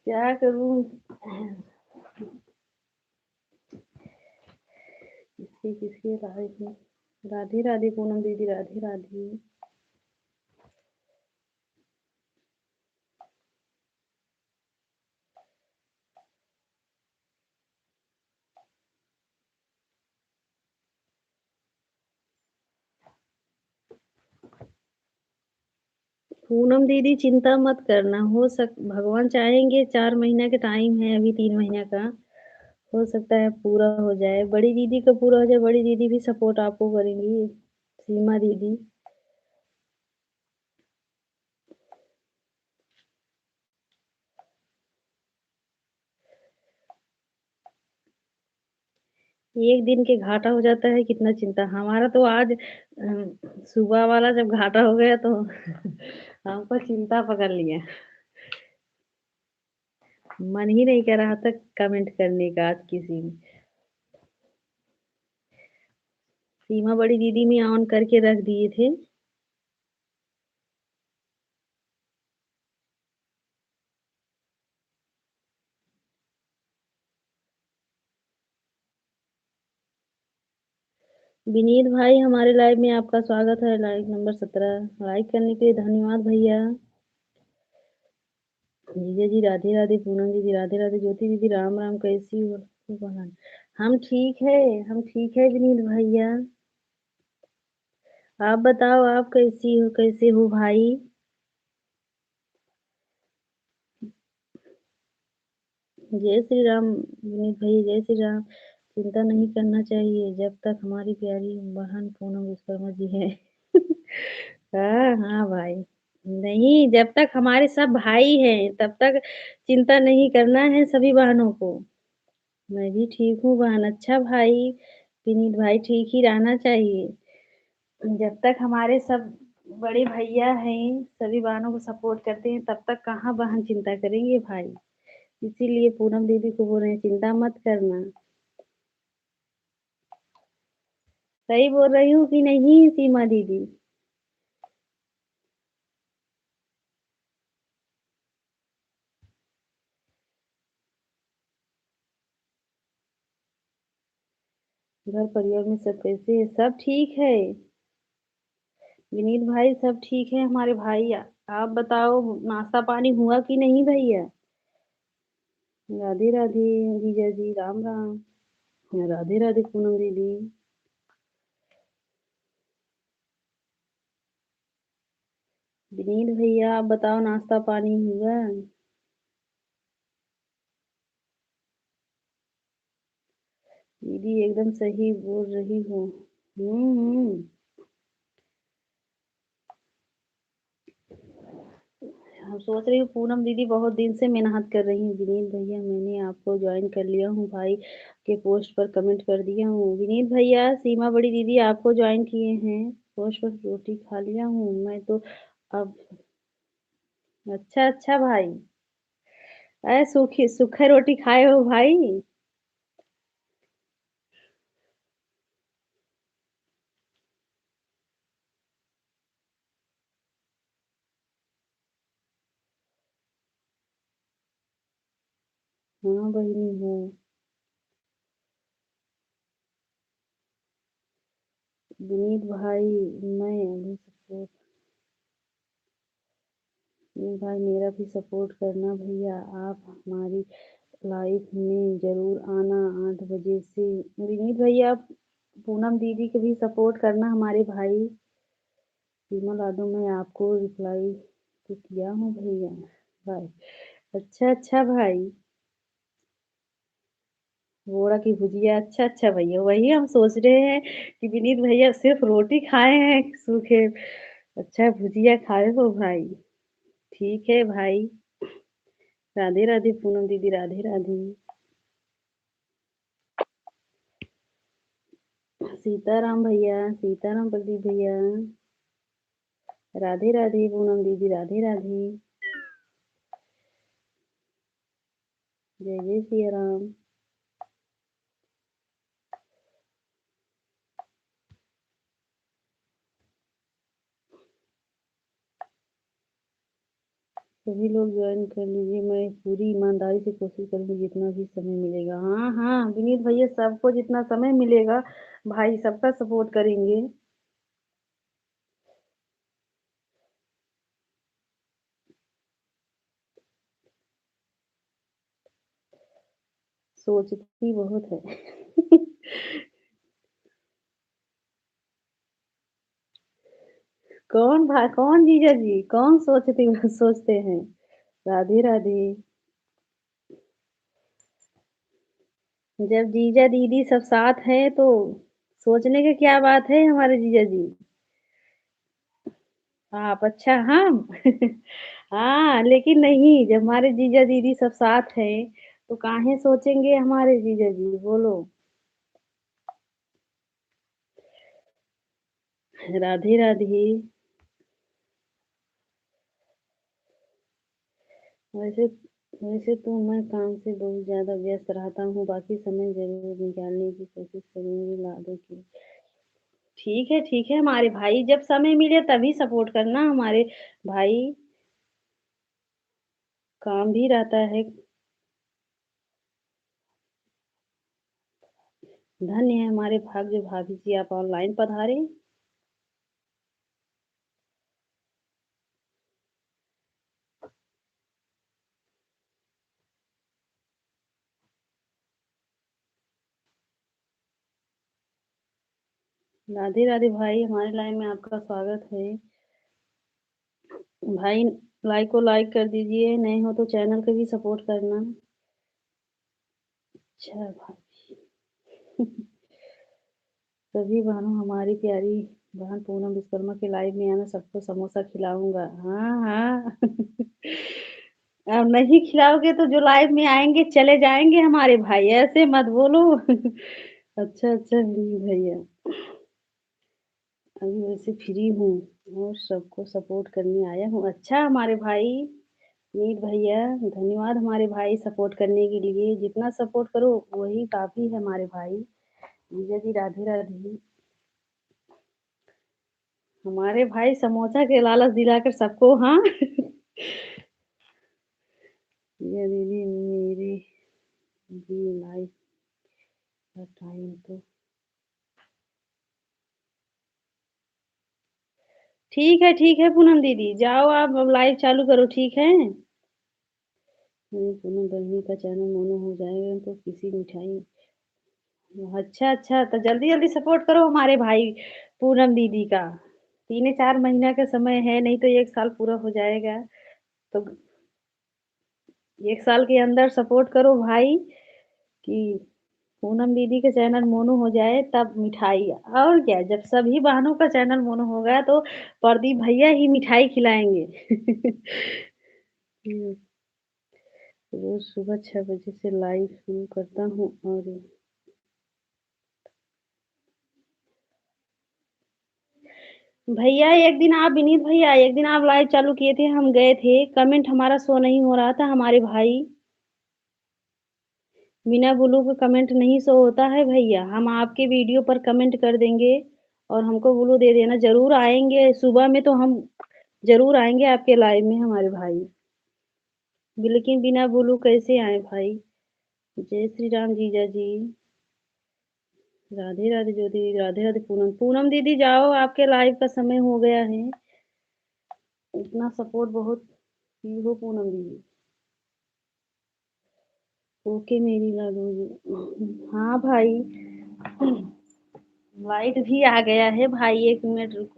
क्या करूं? किसके किसके लाइव में? राधे राधे पूनम दीदी, राधे राधे। पूनम दीदी चिंता मत करना, भगवान चाहेंगे 4 महीना का टाइम है, अभी 3 महीना का। हो सकता है पूरा हो जाए, बड़ी दीदी का पूरा हो जाए, बड़ी दीदी भी सपोर्ट आपको करेंगी, सीमा दीदी। एक दिन के घाटा हो जाता है कितना चिंता, हमारा तो आज सुबह वाला जब घाटा हो गया तो हमको चिंता पकड़ लिया। मन ही नहीं कर रहा था कमेंट करने का आज किसी ने। सीमा बड़ी दीदी ने ऑन करके रख दिए थे। विनीत भाई हमारे लाइव में आपका स्वागत है, लाइव नंबर 17 लाइक करने के लिए धन्यवाद भैया। जीजा जी राधे राधे, पूनम दीदी राधे राधे, ज्योति दीदी राम राम, कैसी हो बहन? हम ठीक है, हम ठीक है विनीत भैया। आप बताओ आप कैसी हो, कैसे हो भाई? जय श्री राम विनीत भाई, जय श्री राम। चिंता नहीं करना चाहिए जब तक हमारी प्यारी बहन पूनम विश्वकर्मा जी है। हाँ हाँ भाई। नहीं, जब तक हमारे सब भाई हैं तब तक चिंता नहीं करना है सभी बहनों को। मैं भी ठीक हूँ बहन। अच्छा भाई विनीत भाई, ठीक ही रहना चाहिए। जब तक हमारे सब बड़े भैया हैं सभी बहनों को सपोर्ट करते हैं तब तक कहाँ बहन चिंता करेंगे भाई। इसीलिए पूनम दीदी को बोल रहे हैं चिंता मत करना। सही बोल रही हूँ कि नहीं सीमा दीदी? घर परिवार में सब कैसे है? सब ठीक है विनीत भाई, सब ठीक है हमारे भाई। आप बताओ नाश्ता पानी हुआ कि नहीं भैया? राधे राधे जीजा जी राम राम। राधे राधे पूनम दीदी। विनीत भैया आप बताओ नाश्ता पानी हुआ? दीदी एकदम सही बोल रही हो। हम्म। हम सोच रही हूँ पूनम दीदी बहुत दिन से मेहनत कर रही हूँ। विनीत भैया मैंने आपको ज्वाइन कर लिया हूँ भाई के पोस्ट पर कमेंट कर दिया हूँ। विनीत भैया सीमा बड़ी दीदी आपको ज्वाइन किए हैं, पोस्ट पर रोटी खा लिया हूँ मैं तो। अब अच्छा, अच्छा भाई। सूखी सूखे रोटी खाए हो भाई? हाँ, बहिनी हूँ। विनीत भाई, मैं अभी सपोर्ट विनीत भाई मेरा भी सपोर्ट करना भैया। आप हमारी लाइफ में ज़रूर आना 8 बजे से। विनीत भैया, पूनम दीदी को भी सपोर्ट करना हमारे भाई। सीमा लाडो मैं आपको रिप्लाई तो किया हूँ भैया। भाई, अच्छा, अच्छा भाई। बोड़ा की भुजिया, अच्छा, अच्छा भैया, वही हम सोच रहे हैं कि विनीत भैया सिर्फ़ रोटी खाए हैं सूखे। अच्छा भुजिया खाए हो भाई। ठीक है भाई। राधे राधे पूनम दीदी, राधे राधे। सीताराम भैया, सीताराम प्रदीप भैया। राधे राधे पूनम दीदी, राधे राधे। जय जय सिया राम। सभी लोग ज्वाइन कर लीजिए। मैं पूरी ईमानदारी से कोशिश करूंगी जितना भी समय मिलेगा। हाँ हाँ विनीत भैया, सबको जितना समय मिलेगा भाई सबका सपोर्ट करेंगे। सोचती बहुत है। कौन जीजा जी, कौन सोचते हैं। राधे राधे। जब जीजा दीदी सब साथ हैं तो सोचने की क्या बात है हमारे जीजा जी। आप अच्छा हम। हाँ लेकिन नहीं, जब हमारे जीजा दीदी सब साथ हैं तो काहे सोचेंगे हमारे जीजा जी, बोलो। राधे राधे। वैसे वैसे तो मैं काम से बहुत ज़्यादा व्यस्त रहता हूँ, बाकी समय ज़रूर निकालने की कोशिश करूँगी लाडो की। ठीक है हमारे भाई, जब समय मिले तभी सपोर्ट करना हमारे भाई। काम भी रहता है। धन्य है हमारे भाग जो भाभी जी आप ऑनलाइन पधारे। राधे राधे भाई, हमारे लाइन में आपका स्वागत है। भाई लाइक को लाइक कर दीजिए, नए हो तो चैनल को भी सपोर्ट करना। अच्छा भाई। सभी बहनों, हमारी प्यारी बहन पूनम विश्वकर्मा के लाइव में आना, सबको समोसा खिलाऊंगा। हाँ हाँ। अब नहीं खिलाओगे तो जो लाइव में आएंगे चले जाएंगे हमारे भाई, ऐसे मत बोलो। अच्छा अच्छा विनीत भैया, अभी वैसे फ्री हूँ और सबको सपोर्ट करने आया हूँ। अच्छा हमारे भाई विनीत भैया, धन्यवाद हमारे भाई सपोर्ट करने के लिए। जितना सपोर्ट करो वही काफी है हमारे भाई। जीजा जी राधे राधे। हमारे भाई समोसा के लालच दिलाकर सबको, हाँ। ये दीदी मेरी भी लाइफ का टाइम तो ठीक है पूनम दीदी, जाओ आप अब लाइव चालू करो, ठीक है। पूनम बहनी का चैनल मोनो हो जाएगा तो किसी मिठाई। अच्छा अच्छा तो जल्दी जल्दी सपोर्ट करो हमारे भाई पूनम दीदी का। 3 4 महीना का समय है, नहीं तो 1 साल पूरा हो जाएगा। तो 1 साल के अंदर सपोर्ट करो भाई कि पूनम दीदी का चैनल मोनू हो जाए तब मिठाई। और क्या, जब सभी बहनों का चैनल मोनू होगा तो प्रदीप भैया ही मिठाई खिलाएंगे। रोज सुबह 6 बजे से लाइव शुरू करता हूँ और भैया एक दिन आप विनीत भैया एक दिन आप लाइव चालू किए थे, हम गए थे, कमेंट हमारा शो नहीं हो रहा था, हमारे भाई बिना ब्लू के कमेंट नहीं शो होता है भैया। हम आपके वीडियो पर कमेंट कर देंगे और हमको ब्लू दे देना, ज़रूर आएँगे सुबह में तो हम ज़रूर आएँगे आपके लाइव में हमारे भाई। लेकिन बिना ब्लू कैसे आएँ भाई? जय श्री राम जीजा जी। राधे राधे ज्योति दीदी, राधे राधे पूनम। पूनम दीदी जाओ, आपके लाइव का समय हो गया है। इतना सपोर्ट बहुत की हो पूनम दीदी। ओके मेरी लाडो जी। हाँ भाई, लाइट भी आ गया है भाई, 1 मिनट रुको।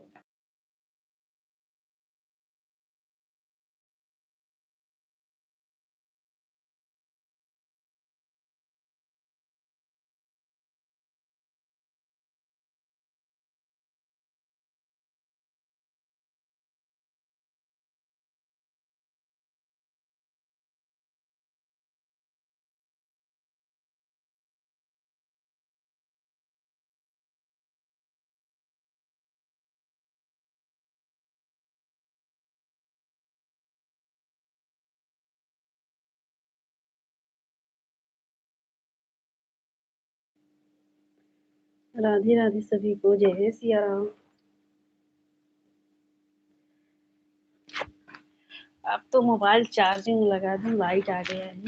राधे राधे सभी को, जय सिया राम। अब तो मोबाइल चार्जिंग लगा दूं, लाइट आ गया है।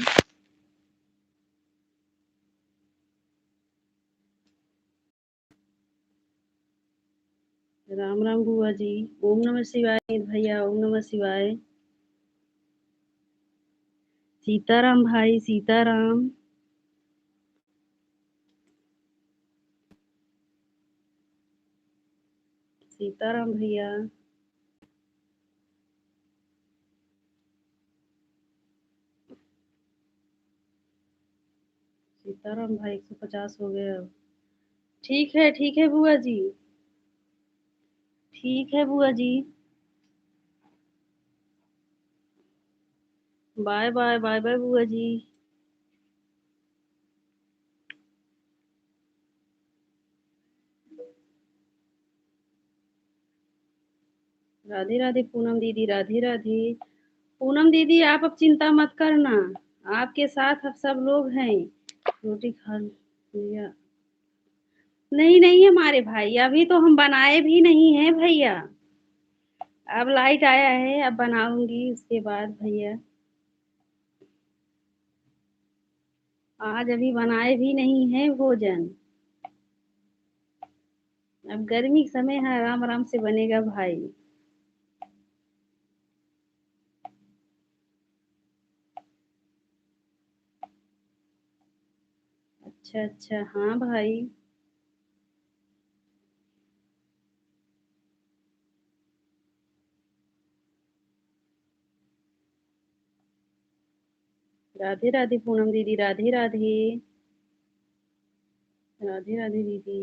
राम राम बुआ जी। ओम नमः शिवाय भैया, ओम नमः शिवाय। सीताराम भाई, सीताराम। सीताराम भैया। सीताराम भाई, 150 हो गया अब। ठीक है बुआ जी। ठीक है बुआ जी। बाय बाय, बाय बाय बुआ जी। राधे राधे पूनम दीदी, राधे राधे। पूनम दीदी आप अब चिंता मत करना, आपके साथ अब सब लोग हैं। रोटी खा लिया? नहीं नहीं हमारे भाई, अभी तो हम बनाए भी नहीं हैं भैया। अब लाइट आया है, अब बनाऊंगी उसके बाद भैया। आज अभी बनाए भी नहीं है भोजन। अब गर्मी के समय है, आराम आराम से बनेगा भाई। अच्छा अच्छा, हाँ भाई। राधे राधे पूनम दीदी, राधे राधे। राधे राधे दीदी।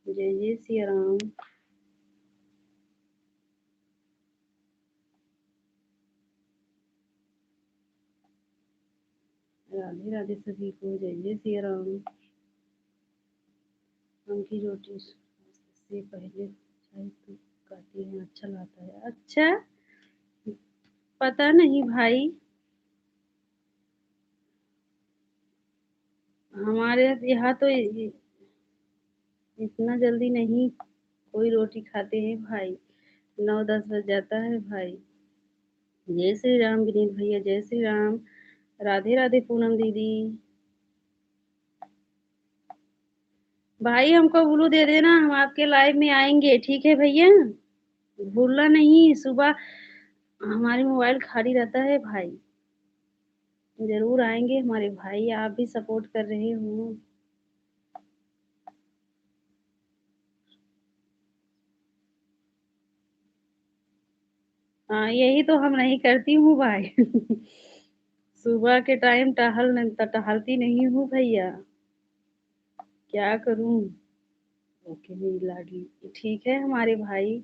जय जय सिया राम। राधे राधे सभी को, जय जय सिया राम। आम की रोटी से पहले चाय तो खाती हैं, अच्छा लगता है। अच्छा, पता नहीं भाई। हमारे यहाँ तो इतना जल्दी नहीं कोई रोटी खाते हैं भाई, 9-10 बज जाता है भाई। जय श्री राम विनीत भैया, जय श्री राम। राधे राधे पूनम दीदी। भाई हमको ब्लू दे देना, हम आपके लाइव में आएंगे, ठीक है भैया? भूलना नहीं, सुबह हमारी मोबाइल खाली रहता है भाई। जरूर आएंगे हमारे भाई, आप भी सपोर्ट कर रहे हो। हाँ, यही तो हम नहीं करती हूँ भाई। सुबह के टाइम टहलती नहीं हूँ भैया, क्या करूँ? ओके मेरी लाडली, ठीक है हमारे भाई।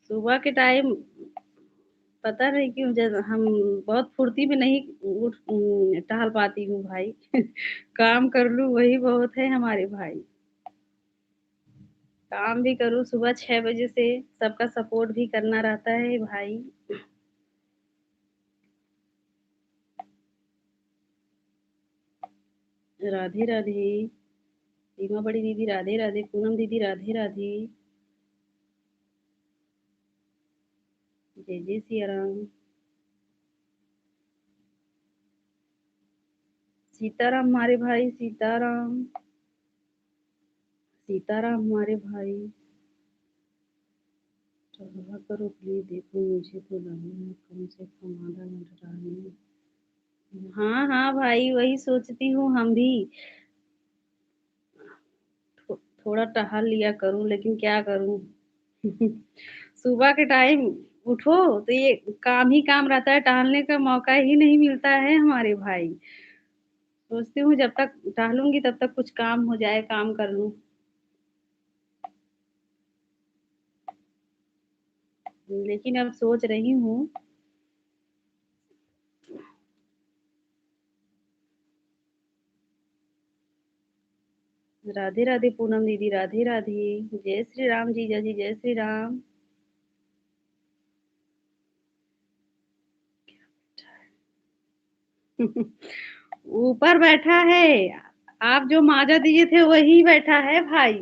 सुबह के टाइम पता नहीं क्यों जब हम बहुत फुर्ती में नहीं टहल पाती हूँ भाई। काम कर लूँ वही बहुत है हमारे भाई। काम भी करूँ सुबह 6 बजे से, सबका सपोर्ट भी करना रहता है भाई। राधे राधे। सीमा बड़ी दीदी राधे राधे, पूनम दीदी राधे राधे। जय जय सिया राम। सीताराम हमारे भाई, सीताराम। सीताराम हमारे भाई। टहला करो प्लीज, देखो मुझे तो लगे है कम से कम आधा घंटा टहलने। हाँ हाँ भाई, वही सोचती हूँ हम भी। थोड़ा टहल लिया करूँ, लेकिन क्या करूँ। सुबह के टाइम उठो तो ये काम ही काम रहता है, टहलने का मौका ही नहीं मिलता है हमारे भाई। सोचती हूँ जब तक टहलूंगी तब तक कुछ काम हो जाए, काम कर लूँ। लेकिन अब सोच रही हूँ। राधे राधे पूनम दीदी राधे राधे। जय श्री राम जीजा जी, जय श्री राम। ऊपर बैठा है। आप जो माजा दिए थे वही बैठा है भाई।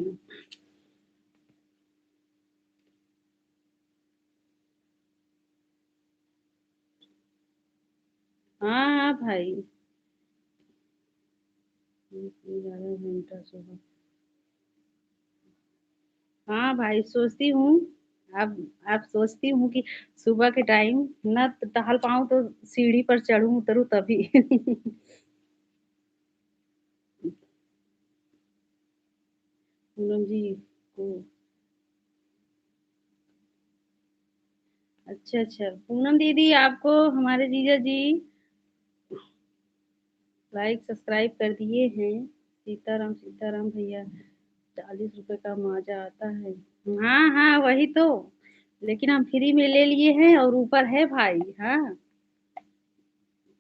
हाँ हाँ भाई। 11 घंटा सुबह। हाँ भाई, सोचती हूँ। अब सोचती हूँ कि सुबह के टाइम न टहल पाऊँ तो सीढ़ी पर चढ़ूं उतरूं तभी। पूनम जी को। अच्छा अच्छा, पूनम दीदी आपको हमारे जीजा जी लाइक सब्सक्राइब कर दिए हैं। सीताराम सीताराम भैया। 40 रुपए का माजा आता है। हाँ हाँ वही तो। लेकिन हम फ्री में ले लिए हैं और ऊपर है भाई। हाँ,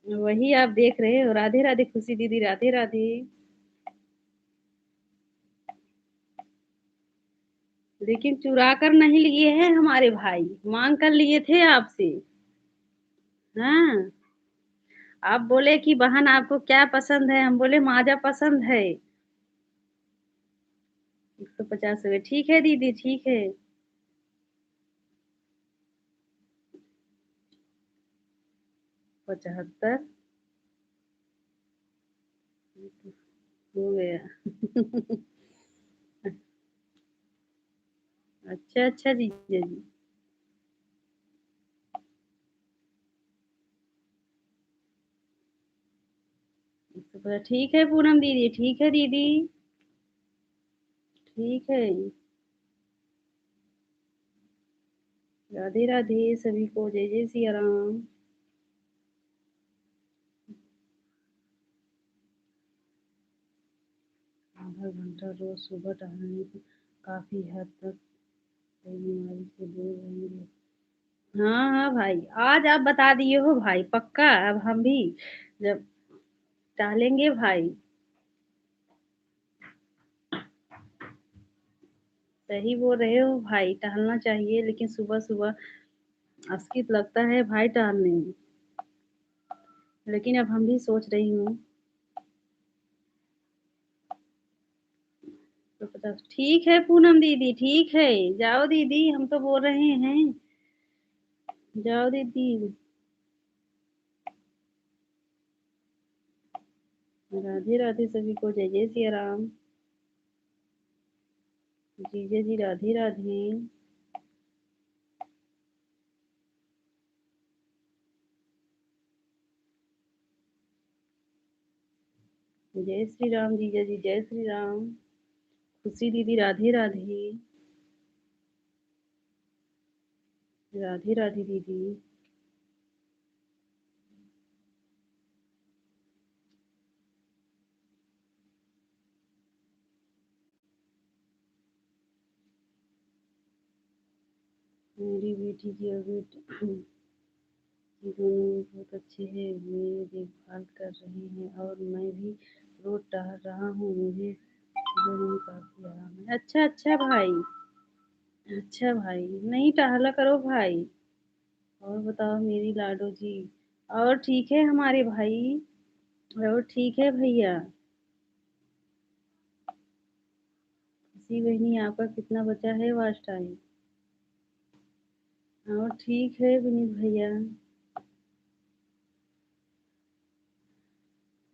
वही आप देख रहे हो। राधे राधे खुशी दीदी राधे राधे। लेकिन चुरा कर नहीं लिए हैं हमारे भाई, मांग कर लिए थे आपसे। हाँ, आप बोले कि बहन आपको क्या पसंद है, हम बोले माजा पसंद है। 150 रुपये ठीक है दीदी, ठीक है। 75 हो गया। अच्छा अच्छा जीजा जी। तो ठीक है पूनम दीदी, ठीक है दीदी। ठीक है। राधे राधे सभी को, जय जय सिया राम। आधा घंटा रोज सुबह टहलने से काफी हद तक कई बीमारी से दूर रहेंगे। हाँ हाँ भाई, आज आप बता दिए हो भाई, पक्का अब हम भी जब टहलेंगे भाई। सही बोल रहे हो भाई, टहलना चाहिए लेकिन सुबह सुबह अस्कित लगता है भाई टहलने में। लेकिन अब हम भी सोच रही हूँ। तो पता ठीक है पूनम दीदी, ठीक है। जाओ दीदी, हम तो बोल रहे हैं। जाओ दीदी। राधे राधे सभी को, जय जय सिया राम। जीजा जी राधे राधे। जय श्री राम जीजा जी, जय श्री राम। खुशी दीदी राधे राधे। राधे राधे दीदी। मेरी बेटी की बेटी। दोनों बहुत अच्छे हैं, मेरी देखभाल कर रहे हैं और मैं भी रोज टहल रहा हूँ, मुझे दोनों में काफी आराम है। अच्छा अच्छा भाई, अच्छा भाई, नहीं टहला करो भाई। और बताओ मेरी लाडो जी, और ठीक है हमारे भाई, और ठीक है भैया। जी बहनी, आपका कितना बचा है वाच टाइम? और ठीक है विनीत भैया,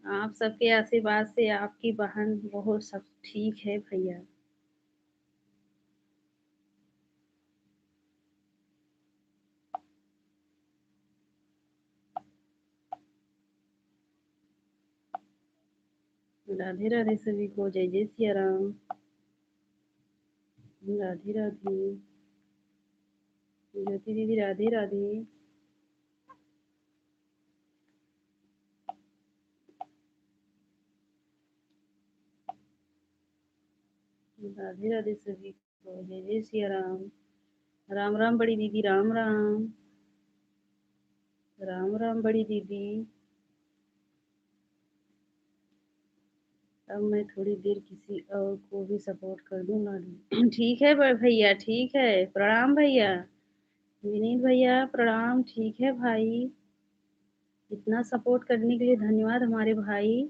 आप सबके आशीर्वाद से आपकी बहन बहुत सब ठीक है भैया। राधे राधे सभी को, जय जय सिया राम। राधे राधे ज्योति दीदी, राधे राधे। राधे राधे सभी को, जय जय सिया राम। राम राम बड़ी दीदी, राम राम। राम राम बड़ी दीदी। अब मैं थोड़ी देर किसी और को भी सपोर्ट कर दूँ लाडू। ठीक है भैया, ठीक है, प्रणाम भैया। विनीत भैया प्रणाम, ठीक है भाई। इतना सपोर्ट करने के लिए धन्यवाद हमारे भाई।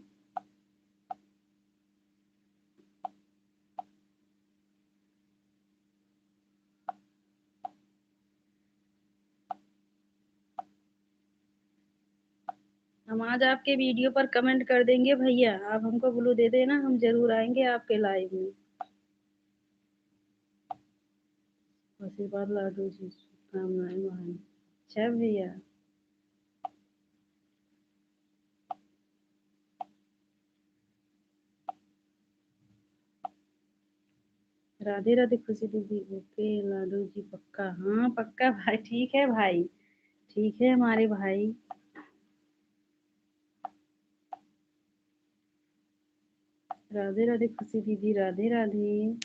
हम आज आपके वीडियो पर कमेंट कर देंगे भैया, आप हमको ब्लू दे देना, हम जरूर आएंगे आपके लाइव में। आशीर्वाद लाडू जी, शुभकामनाएं महान। अच्छा भैया। राधे राधे खुशी दीदी, ओके लाडू जी, पक्का, हाँ पक्का भाई, ठीक है भाई, ठीक है हमारे भाई। राधे राधे खुशी दीदी, राधे राधे।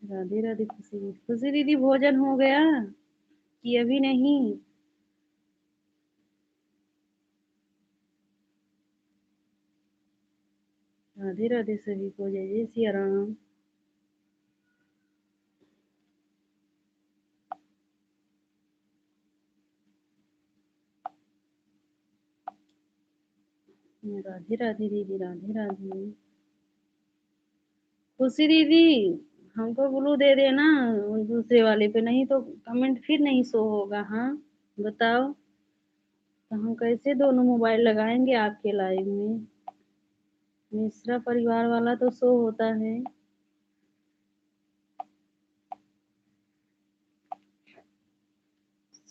राधे राधे खुशी दीदी, खुशी दीदी भोजन हो गया कि अभी नहीं? राधे राधे सभी को, जय जय सिया राम। राधे राधे दीदी, राधे राधे। खुशी दीदी, हमको ब्लू दे देना दूसरे वाले पे, नहीं तो कमेंट फिर नहीं शो होगा। हाँ बताओ, तो हम कैसे दोनों मोबाइल लगाएंगे आपके लाइव में? मिश्रा परिवार वाला तो शो होता है।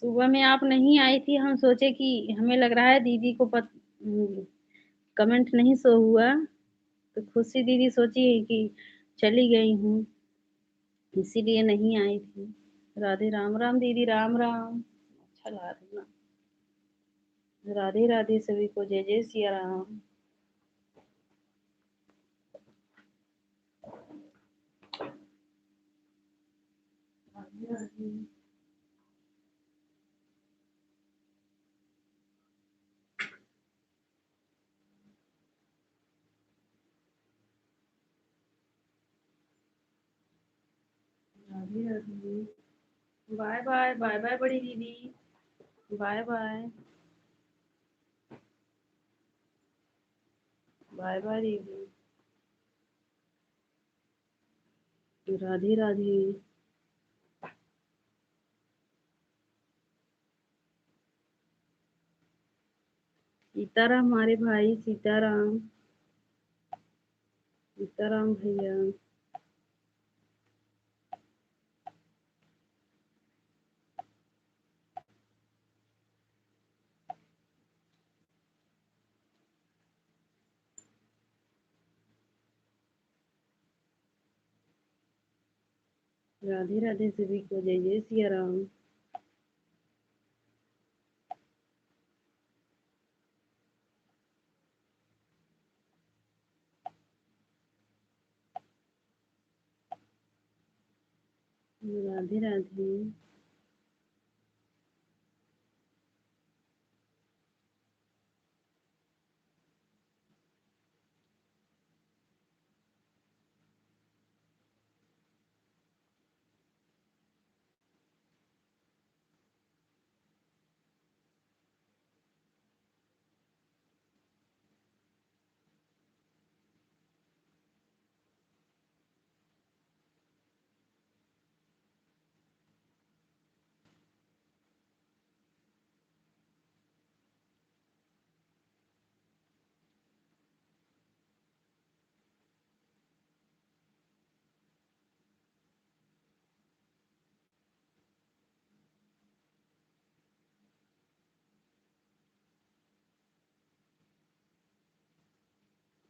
सुबह में आप नहीं आई थी, हम सोचे कि हमें लग रहा है दीदी को कमेंट नहीं शो हुआ, तो खुशी दीदी सोची कि चली गई हूँ, इसीलिए नहीं आई थी। राधे राम राम दीदी, राम राम। अच्छा ला रही ना। राधे राधे सभी को, जय जय Siya Ram. Radhe Radhe. Radhe Radhe. Bye bye, bye bye बड़ी दीदी, बाय बाय। बाय बाय दीदी। राधे राधे। सीताराम हमारे भाई, सीताराम, सीताराम भैया। राधे राधे सभी को, जय जय सिया राम। राधे राधे।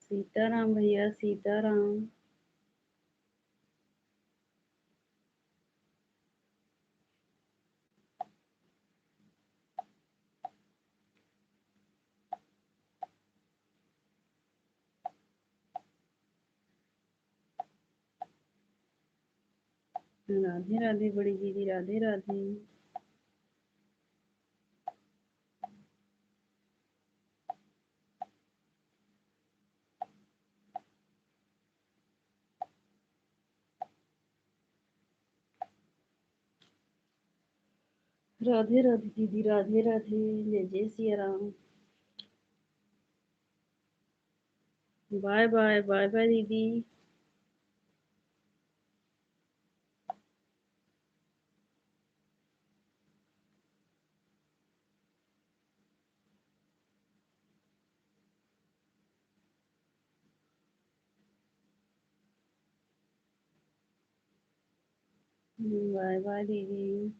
सीताराम भैया, सीताराम। राधे राधे बड़ी दीदी, राधे राधे। राधे राधे दीदी, राधे राधे। जय जय Siya Ram. Bye bye, bye bye दीदी। बाय बाय दीदी।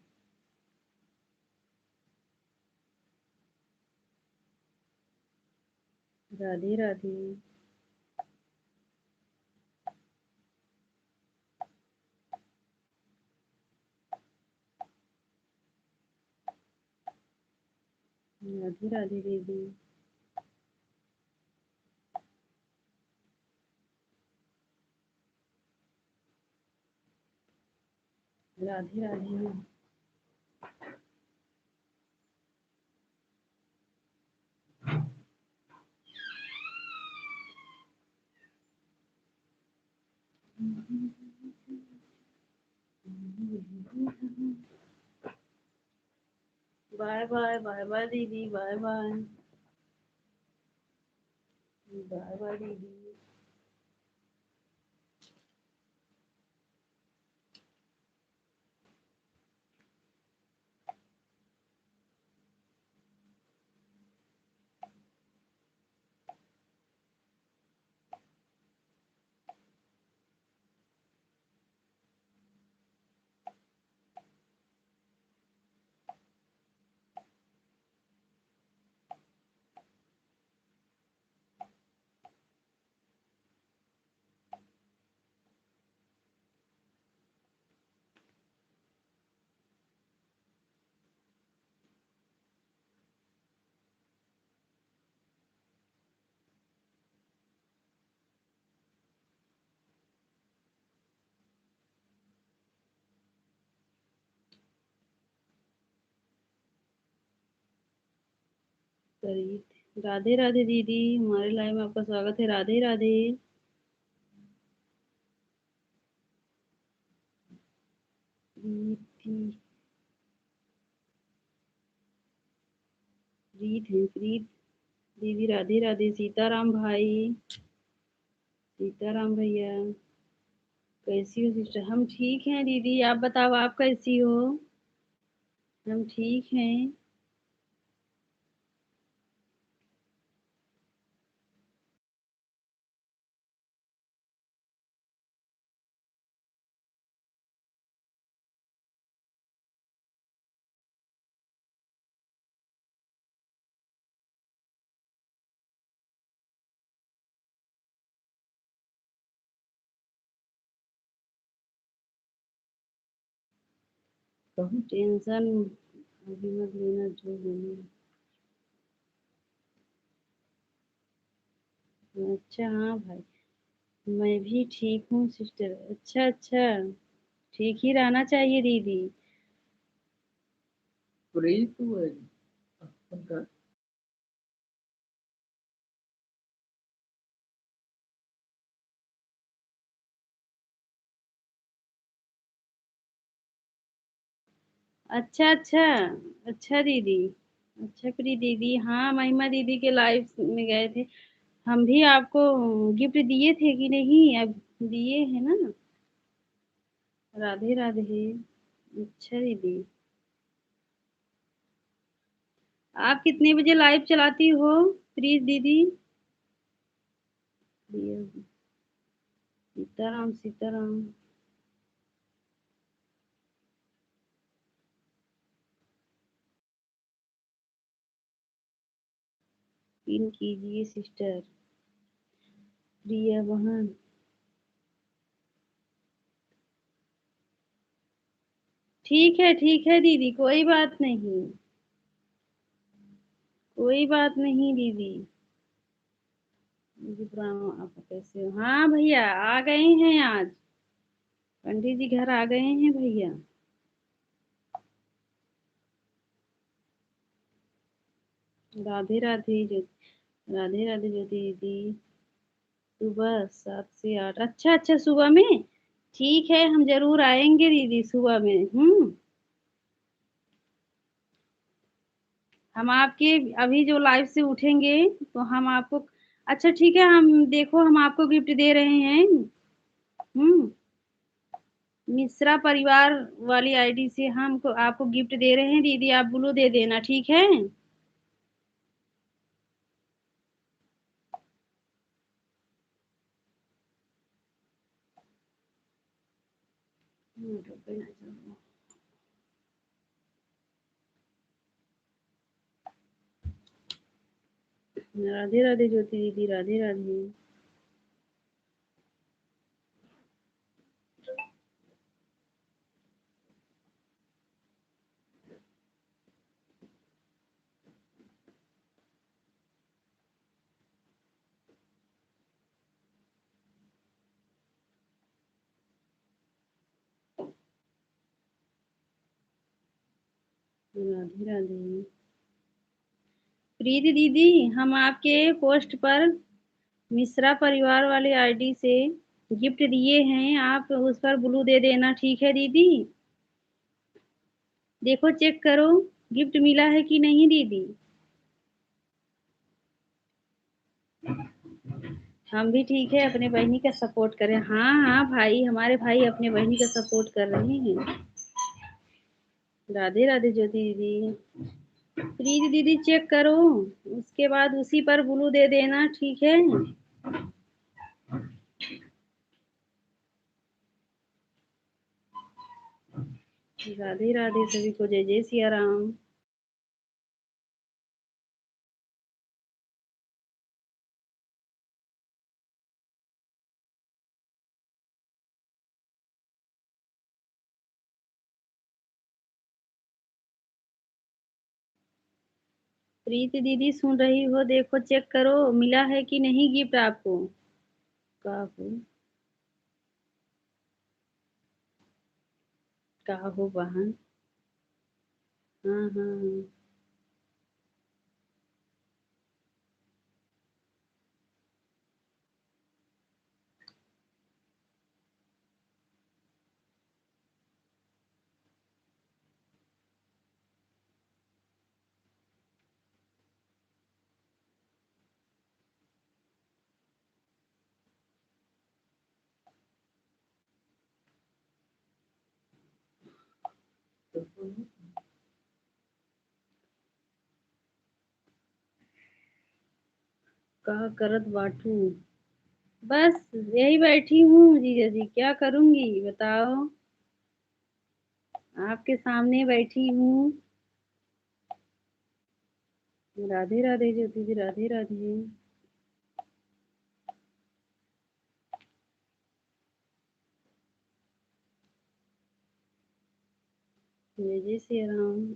राधे राधे। राधे राधे दीदी। Radhe Radhe. Bye bye, bye bye दीदी, बाय बाय। बाय बाय दीदी। राधे राधे दीदी, हमारे लाइव में आपका स्वागत है। राधे राधे। प्रीति, प्रीत है, प्रीत दीदी। राधे राधे। सीताराम भाई, सीताराम भैया। कैसी हो सिस्टर? हम ठीक हैं दीदी, आप बताओ आप कैसी हो? हम ठीक हैं। बहुत टेंशन अभी मत लेना, जो होना। अच्छा हाँ भाई, मैं भी ठीक हूँ सिस्टर। अच्छा अच्छा। ठीक ही रहना चाहिए दीदी। अच्छा अच्छा। अच्छा दीदी। अच्छा प्री दीदी, हाँ महिमा दीदी के लाइव में गए थे। हम भी आपको गिफ्ट दिए थे कि नहीं, अब दिए हैं ना। राधे राधे। अच्छा दीदी। आप कितने बजे लाइव चलाती हो प्रीत दीदी? सीताराम सीताराम। पिन कीजिए सिस्टर। प्रिया बहन। ठीक है दीदी, कोई बात नहीं। कोई बात नहीं दीदी। जी प्रणाम, आप कैसे हो? हाँ भैया आ गए हैं आज। पंडित जी घर आ गए हैं भैया। राधे राधे जो। राधे राधे ज्योति दीदी। सुबह 7 से 8, अच्छा अच्छा सुबह में। ठीक है, हम जरूर आएंगे दीदी सुबह में। हम आपके अभी जो लाइव से उठेंगे तो हम आपको। अच्छा ठीक है, हम देखो हम आपको गिफ्ट दे रहे हैं। हम्म। मिश्रा परिवार वाली आईडी से हमको आपको गिफ्ट दे रहे हैं दीदी, आप ब्लू दे देना, ठीक है। राधे राधे ज्योति दीदी, राधे राधे। राधे राधे। प्रीति दीदी, हम आपके पोस्ट पर मिश्रा परिवार वाले आईडी से गिफ्ट दिए हैं, आप उस पर ब्लू दे देना, ठीक है दीदी। देखो चेक करो, गिफ्ट मिला है कि नहीं दीदी। हम भी ठीक है, अपने बहनी का सपोर्ट करें। हाँ हाँ भाई, हमारे भाई अपने बहनी का सपोर्ट कर रहे हैं। राधे राधे ज्योति दीदी। प्लीज दीदी चेक करो, उसके बाद उसी पर ब्लू दे देना, ठीक है। राधे राधे सभी को, जय जय सिया राम। प्रीति दीदी सुन रही हो? देखो चेक करो, मिला है कि नहीं गिफ्ट आपको। का हो? का हो बहन? हाँ हाँ हाँ। का करत बाटू। बस यही बैठी हूँ जीजा जी, क्या करूंगी बताओ। आपके सामने बैठी हूँ। राधे राधे ज्योति जी, राधे राधे। जय जय श्री राम।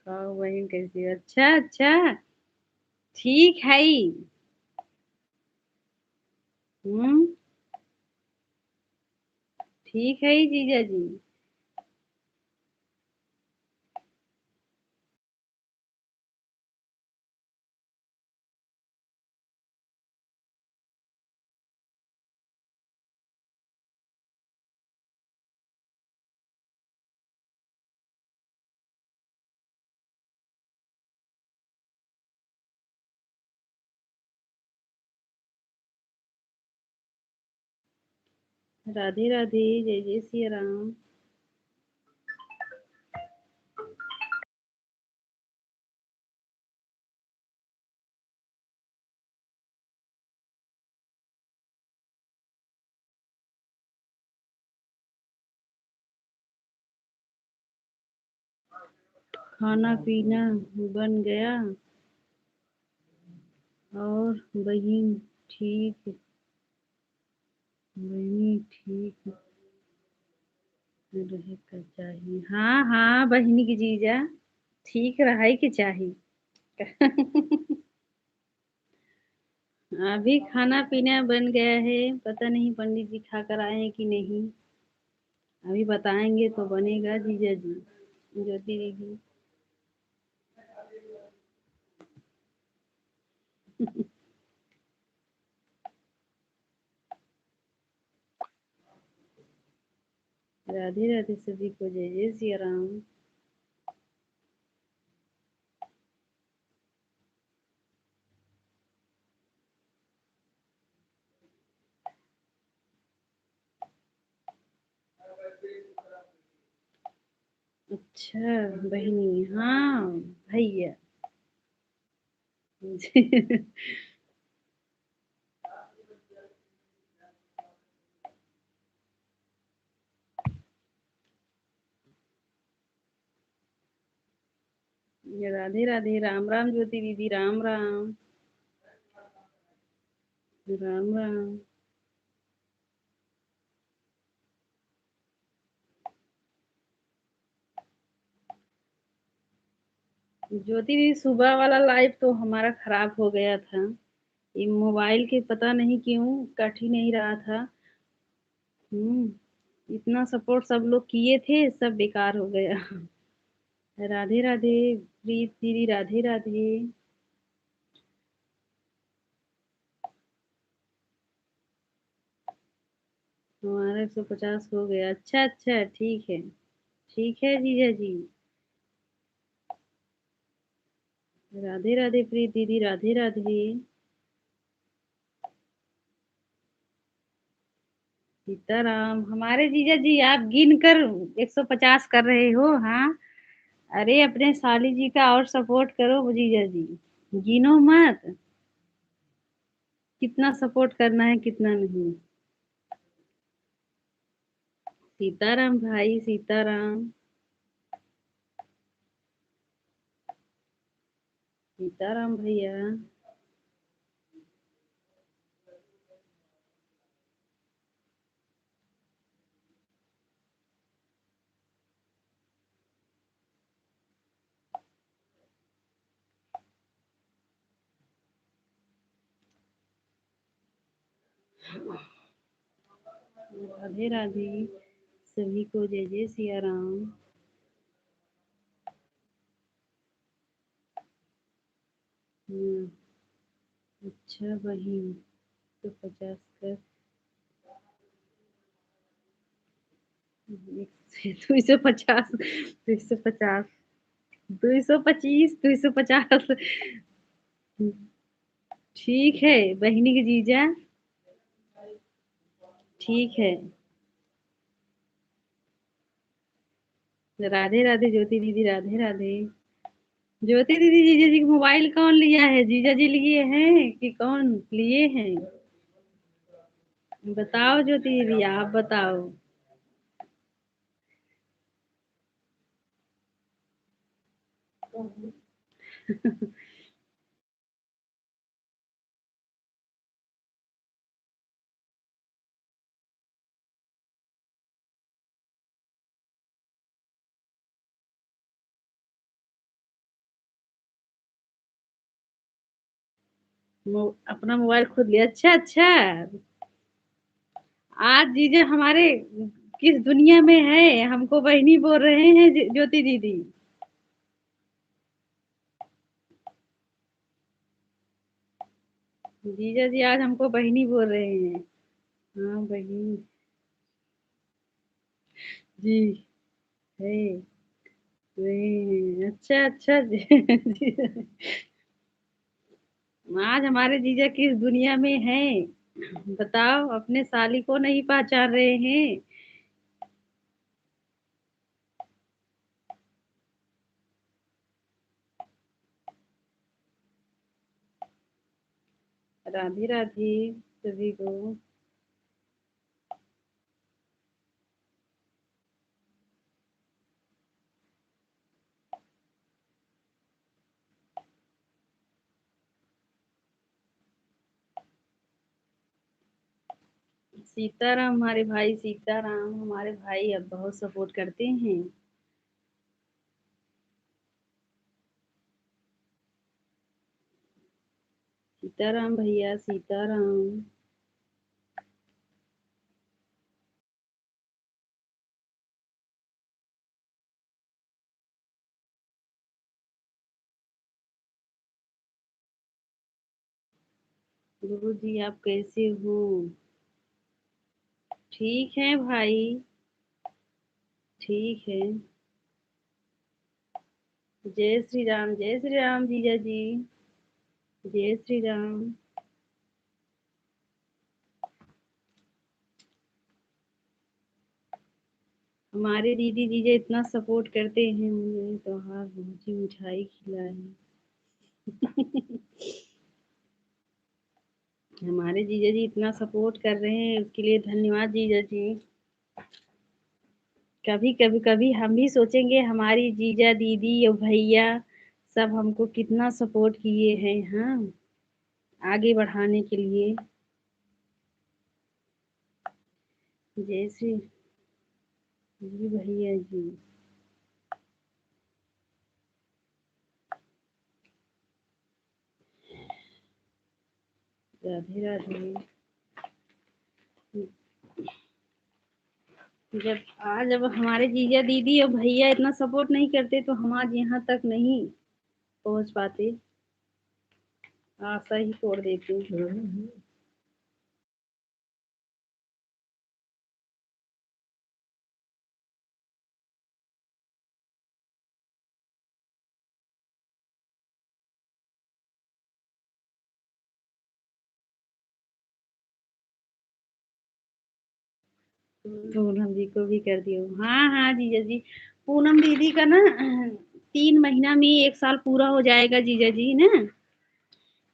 और बहन कैसी हो? अच्छा अच्छा, ठीक है। हम्म, ठीक है जीजा जी। राधे राधे, जय जय सिया राम। खाना पीना बन गया और बहन ठीक, बहनी ठीक रहे का चाहिए। हाँ हाँ बहनी की जीजा, ठीक रहे के चाहिए। अभी खाना पीना बन गया है, पता नहीं पंडित जी खा कर आए हैं कि नहीं। अभी बताएंगे तो बनेगा जीजा जी, ज्योति दीदी। राधे राधे सभी को, जय जय सिया राम। अच्छा बहनी, हाँ भैया। राधे राधे, राम राम ज्योति दीदी, राम राम। राम राम। ज्योति दीदी, सुबह वाला लाइव तो हमारा खराब हो गया था। ये मोबाइल के पता नहीं क्यों कट ही नहीं रहा था। इतना सपोर्ट सब लोग किए थे, सब बेकार हो गया। राधे राधे प्रीत दीदी, राधे राधे। हमारा 150 हो गया। अच्छा अच्छा, ठीक है। ठीक है जीजा जी। राधे राधे प्रीत दीदी, राधे राधे। सीताराम। हमारे जीजा जी, आप गिन कर 150 कर रहे हो? हाँ। अरे अपने साली जी का और सपोर्ट करो जीजा जी, गिनो मत। कितना सपोर्ट करना है कितना नहीं। सीताराम भाई, सीताराम। सीताराम भैया। राधे राधे सभी को, जय जय सिया राम। हम्म, अच्छा बहन, तो 50 कर, 250, 250, 225, 250। ठीक है बहनी की जीजा, ठीक है। राधे राधे ज्योति दीदी, राधे राधे। ज्योति दीदी, जीजा जी का मोबाइल कौन लिया है? जीजा जी लिए हैं कि कौन लिए हैं? बताओ ज्योति दीदी, आप बताओ। अपना मोबाइल खुद लिया। अच्छा अच्छा, आज जीजा हमारे किस दुनिया में है, हमको बहनी बोल रहे हैं ज्योति दीदी। जीजा जी आज हमको बहनी बोल रहे हैं। हाँ बहनी जी है। अच्छा अच्छा जी। आज हमारे जीजा किस दुनिया में हैं, बताओ, अपने साली को नहीं पहचान रहे हैं। राधे राधे सभी को। सीताराम हमारे भाई, सीताराम हमारे भाई अब बहुत सपोर्ट करते हैं। सीताराम भैया, सीताराम। गुरु जी आप कैसे हो? ठीक है भाई, ठीक है। जय श्री राम जीजा जी। जय श्री राम। हमारे दीदी जीजा इतना सपोर्ट करते हैं मुझे, तो हाँ मुझे मिठाई खिलाए। हमारे जीजा जी इतना सपोर्ट कर रहे हैं, उसके लिए धन्यवाद जीजा जी। कभी कभी कभी हम भी सोचेंगे हमारी जीजा दीदी और भैया सब हमको कितना सपोर्ट किए हैं, हाँ, आगे बढ़ाने के लिए। जय श्री जी भैया जी। राधे राधे। जब हमारे जीजा दीदी और भैया इतना सपोर्ट नहीं करते तो हम आज यहाँ तक नहीं पहुँच पाते। आशा ही तोड़ देते। पूनम जी को भी कर दियो। हाँ हाँ जीजा जी। पूनम दीदी का ना 3 महीना में 1 साल पूरा हो जाएगा जीजा जी ना,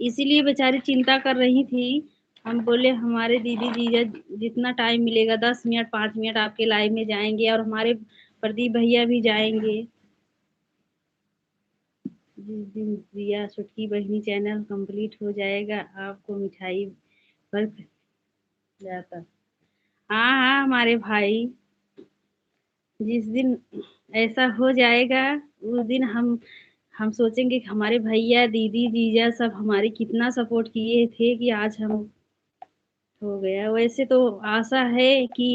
इसीलिए बेचारी चिंता कर रही थी। हम बोले हमारे दीदी जीजा जितना टाइम मिलेगा 10 मिनट 5 मिनट आपके लाइव में जाएंगे, और हमारे प्रदीप भैया भी जाएंगे। जिस दिन रिया छुटकी बहनी चैनल कंप्लीट हो जाएगा आपको मिठाई पर जाता। हाँ हाँ हमारे भाई, जिस दिन ऐसा हो जाएगा उस दिन हम सोचेंगे कि हमारे भैया दीदी जीजा सब हमारे कितना सपोर्ट किए थे कि आज हम हो गया। वैसे तो आशा है कि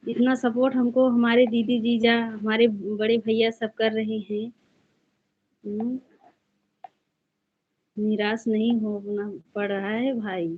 इतना सपोर्ट हमको हमारे दीदी जीजा हमारे बड़े भैया सब कर रहे हैं। हम्म, निराश नहीं होना पड़ रहा है भाई।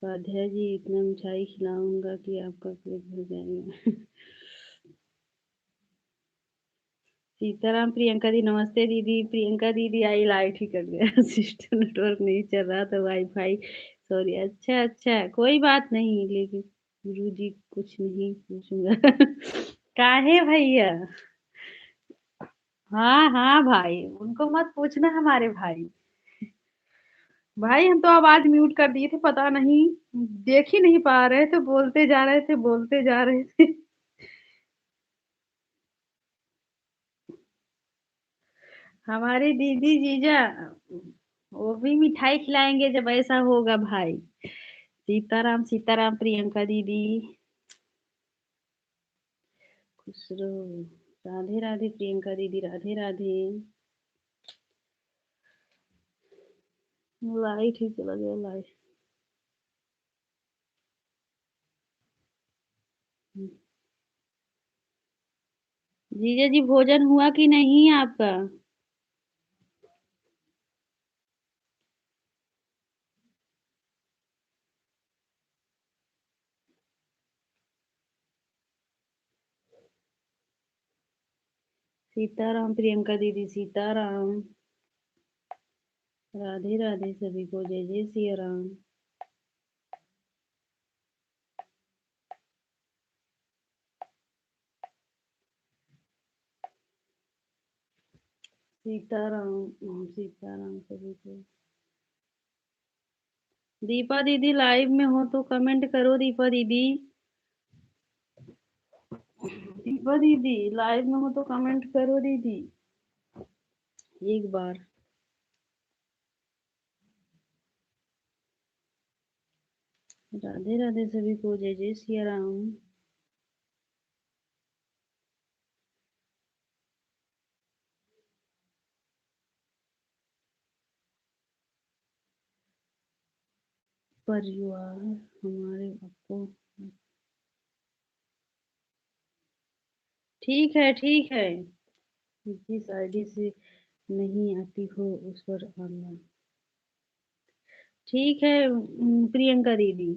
उपाध्याय जी इतना मिठाई खिलाऊंगा कि आपका पेट भर जाएगा। सीताराम प्रियंका दी नमस्ते दीदी। प्रियंका दीदी आई लाइट ही कट गया। सिस्टम नेटवर्क नहीं चल रहा था, वाईफाई। सॉरी। अच्छा अच्छा, कोई बात नहीं, लेकिन गुरु जी कुछ नहीं पूछूंगा। काहे भैया? हाँ हाँ भाई, उनको मत पूछना हमारे भाई। भाई हम तो आवाज म्यूट कर दिए थे, पता नहीं, देख ही नहीं पा रहे थे, बोलते जा रहे थे बोलते जा रहे थे। हमारी दीदी जीजा वो भी मिठाई खिलाएंगे जब ऐसा होगा भाई। सीताराम सीताराम प्रियंका दीदी, खुश रहो। राधे राधे प्रियंका दीदी, राधे राधे। लाइट ही चला गया लाइट। जीजा जी भोजन हुआ कि नहीं आपका? सीताराम प्रियंका दीदी, सीताराम। राधे राधे सभी को, जय जय सिया राम। सीताराम सीताराम सभी को। दीपा दीदी लाइव में हो तो कमेंट करो दीपा दीदी। दीपा दीदी लाइव में हो तो कमेंट करो दीदी, एक बार। राधे राधे सभी को, जय जय सिया राम। परिवार हमारे आपको। ठीक है ठीक है। जिस आईडी से नहीं आती हो उस पर आना। ठीक है प्रियंका दीदी।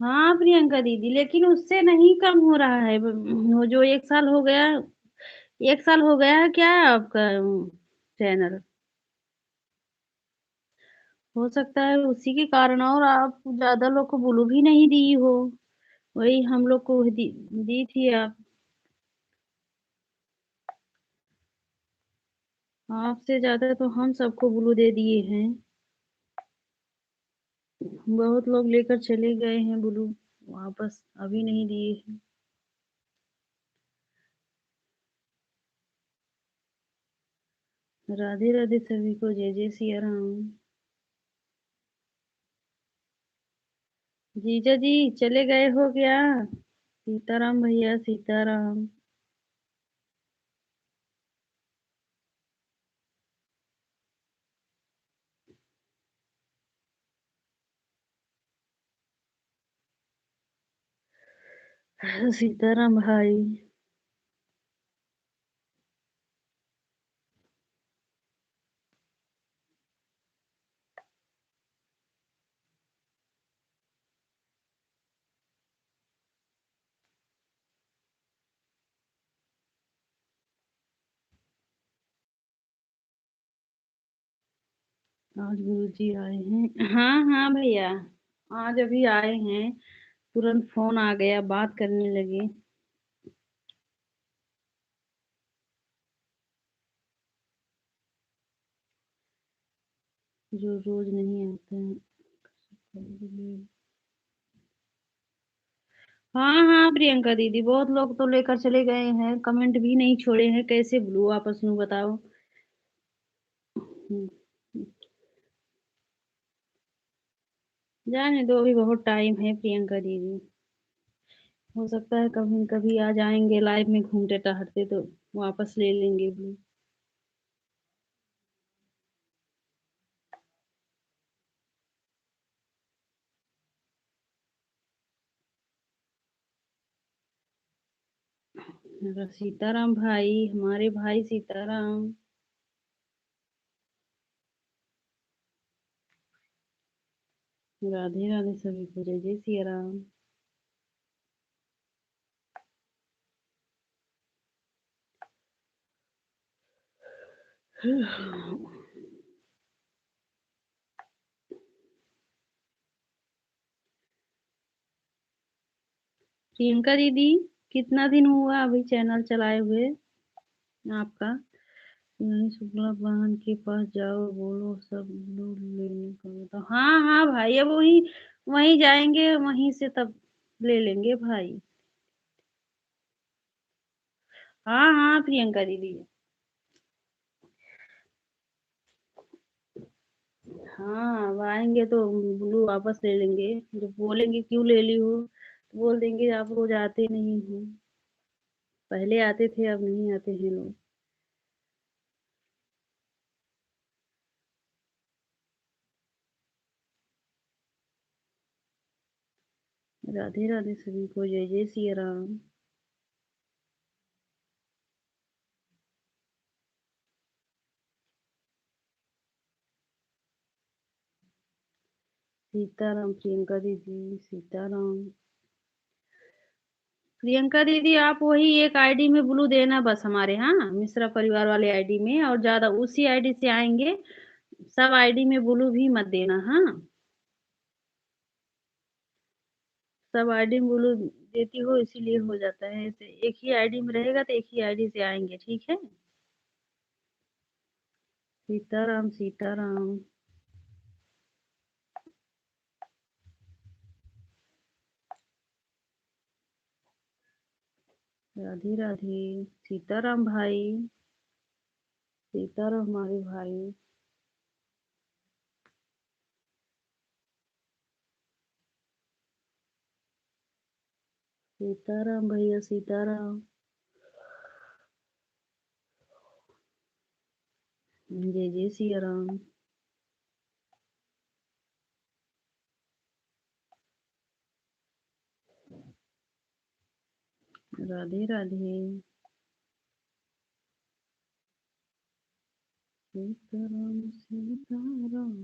हाँ प्रियंका दीदी, लेकिन उससे नहीं कम हो रहा है वो जो 1 साल हो गया। 1 साल हो गया है क्या आपका चैनल? हो सकता है उसी के कारण, और आप ज्यादा लोग को ब्लू भी नहीं दी हो। वही हम लोग को दी थी आप। आपसे ज्यादा तो हम सबको ब्लू दे दिए हैं। बहुत लोग लेकर चले गए हैं ब्लू, वापस अभी नहीं दिए हैं। राधे राधे सभी को, जय जय सिया राम। जीजा जी चले गए हो क्या? सीताराम भैया, सीताराम। सीताराम भाई। आज गुरु जी आए हैं, हाँ हाँ भैया। आज अभी आए हैं, तुरंत फोन आ गया, बात करने लगे। जो रोज नहीं आते हैं। हाँ हाँ प्रियंका दीदी, बहुत लोग तो लेकर चले गए हैं, कमेंट भी नहीं छोड़े हैं, कैसे ब्लू आपस में बताओ। हम्म, जाने दो, अभी बहुत टाइम है प्रियंका दीदी। हो सकता है कभी कभी आ जाएंगे लाइव में घूमते टहलते तो वापस ले लेंगे ब्लू। सीताराम भाई, हमारे भाई सीताराम। राधे राधे सभी को, जय जय सिया राम। प्रियंका दीदी, कितना दिन हुआ अभी चैनल चलाए हुए आपका? नहीं, शुक्ला बहन के पास जाओ, बोलो सब लोग लेने को बताओ। हाँ हाँ भाई, अब वही वहीं जाएंगे, वहीं से तब ले लेंगे भाई। हाँ हाँ प्रियंका दीदी। हाँ, अब आएंगे तो ब्लू वापस ले लेंगे। जब बोलेंगे क्यों ले ली हो, तो बोल देंगे आप रोज आते नहीं हो। पहले आते थे, अब नहीं आते हैं लोग। राधे राधे सभी को, जय जय सिया राम। सीताराम प्रियंका दीदी, सीताराम। प्रियंका दीदी, आप वही एक आईडी में ब्लू देना बस हमारे, हाँ, मिश्रा परिवार वाले आईडी में, और ज्यादा उसी आईडी से आएंगे। सब आईडी में ब्लू भी मत देना, हाँ। सब आईडी में ब्लू देती हो, इसीलिए हो जाता है ऐसे। एक ही आईडी में रहेगा तो एक ही आईडी से आएंगे, ठीक है। सीताराम सीताराम। राधे राधे। सीताराम भाई। सीताराम हमारे भाई। सीताराम भैया, सीताराम। जय जय सिया राम। राधे राधे। सीताराम सीताराम।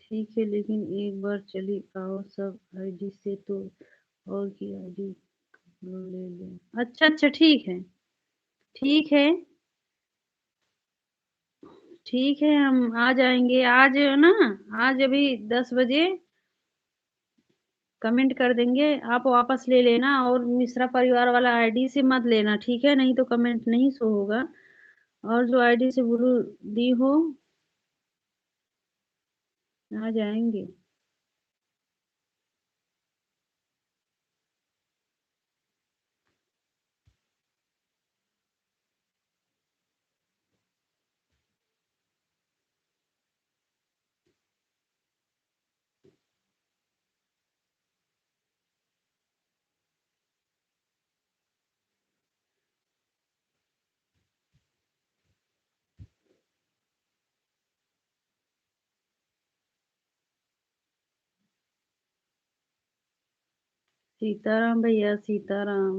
ठीक है, लेकिन एक बार चली आओ सब आईडी से तो, और की आईडी ले लें। अच्छा अच्छा, ठीक है। ठीक है। ठीक है, हम आ जाएंगे आज ना। आज अभी 10 बजे कमेंट कर देंगे, आप वापस ले लेना, और मिश्रा परिवार वाला आईडी से मत लेना, ठीक है, नहीं तो कमेंट नहीं शो होगा। और जो आईडी से ब्लू दी हो, आ जाएंगे। सीताराम भैया, सीताराम।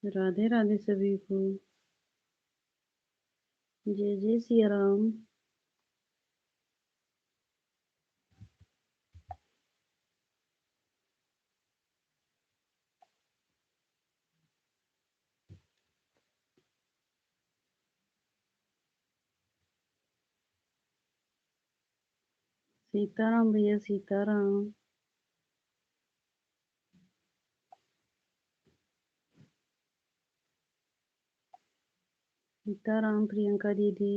राधे राधे सभी को। जय जय सिया राम। सीताराम भैया, सीताराम। सीताराम प्रियंका दीदी।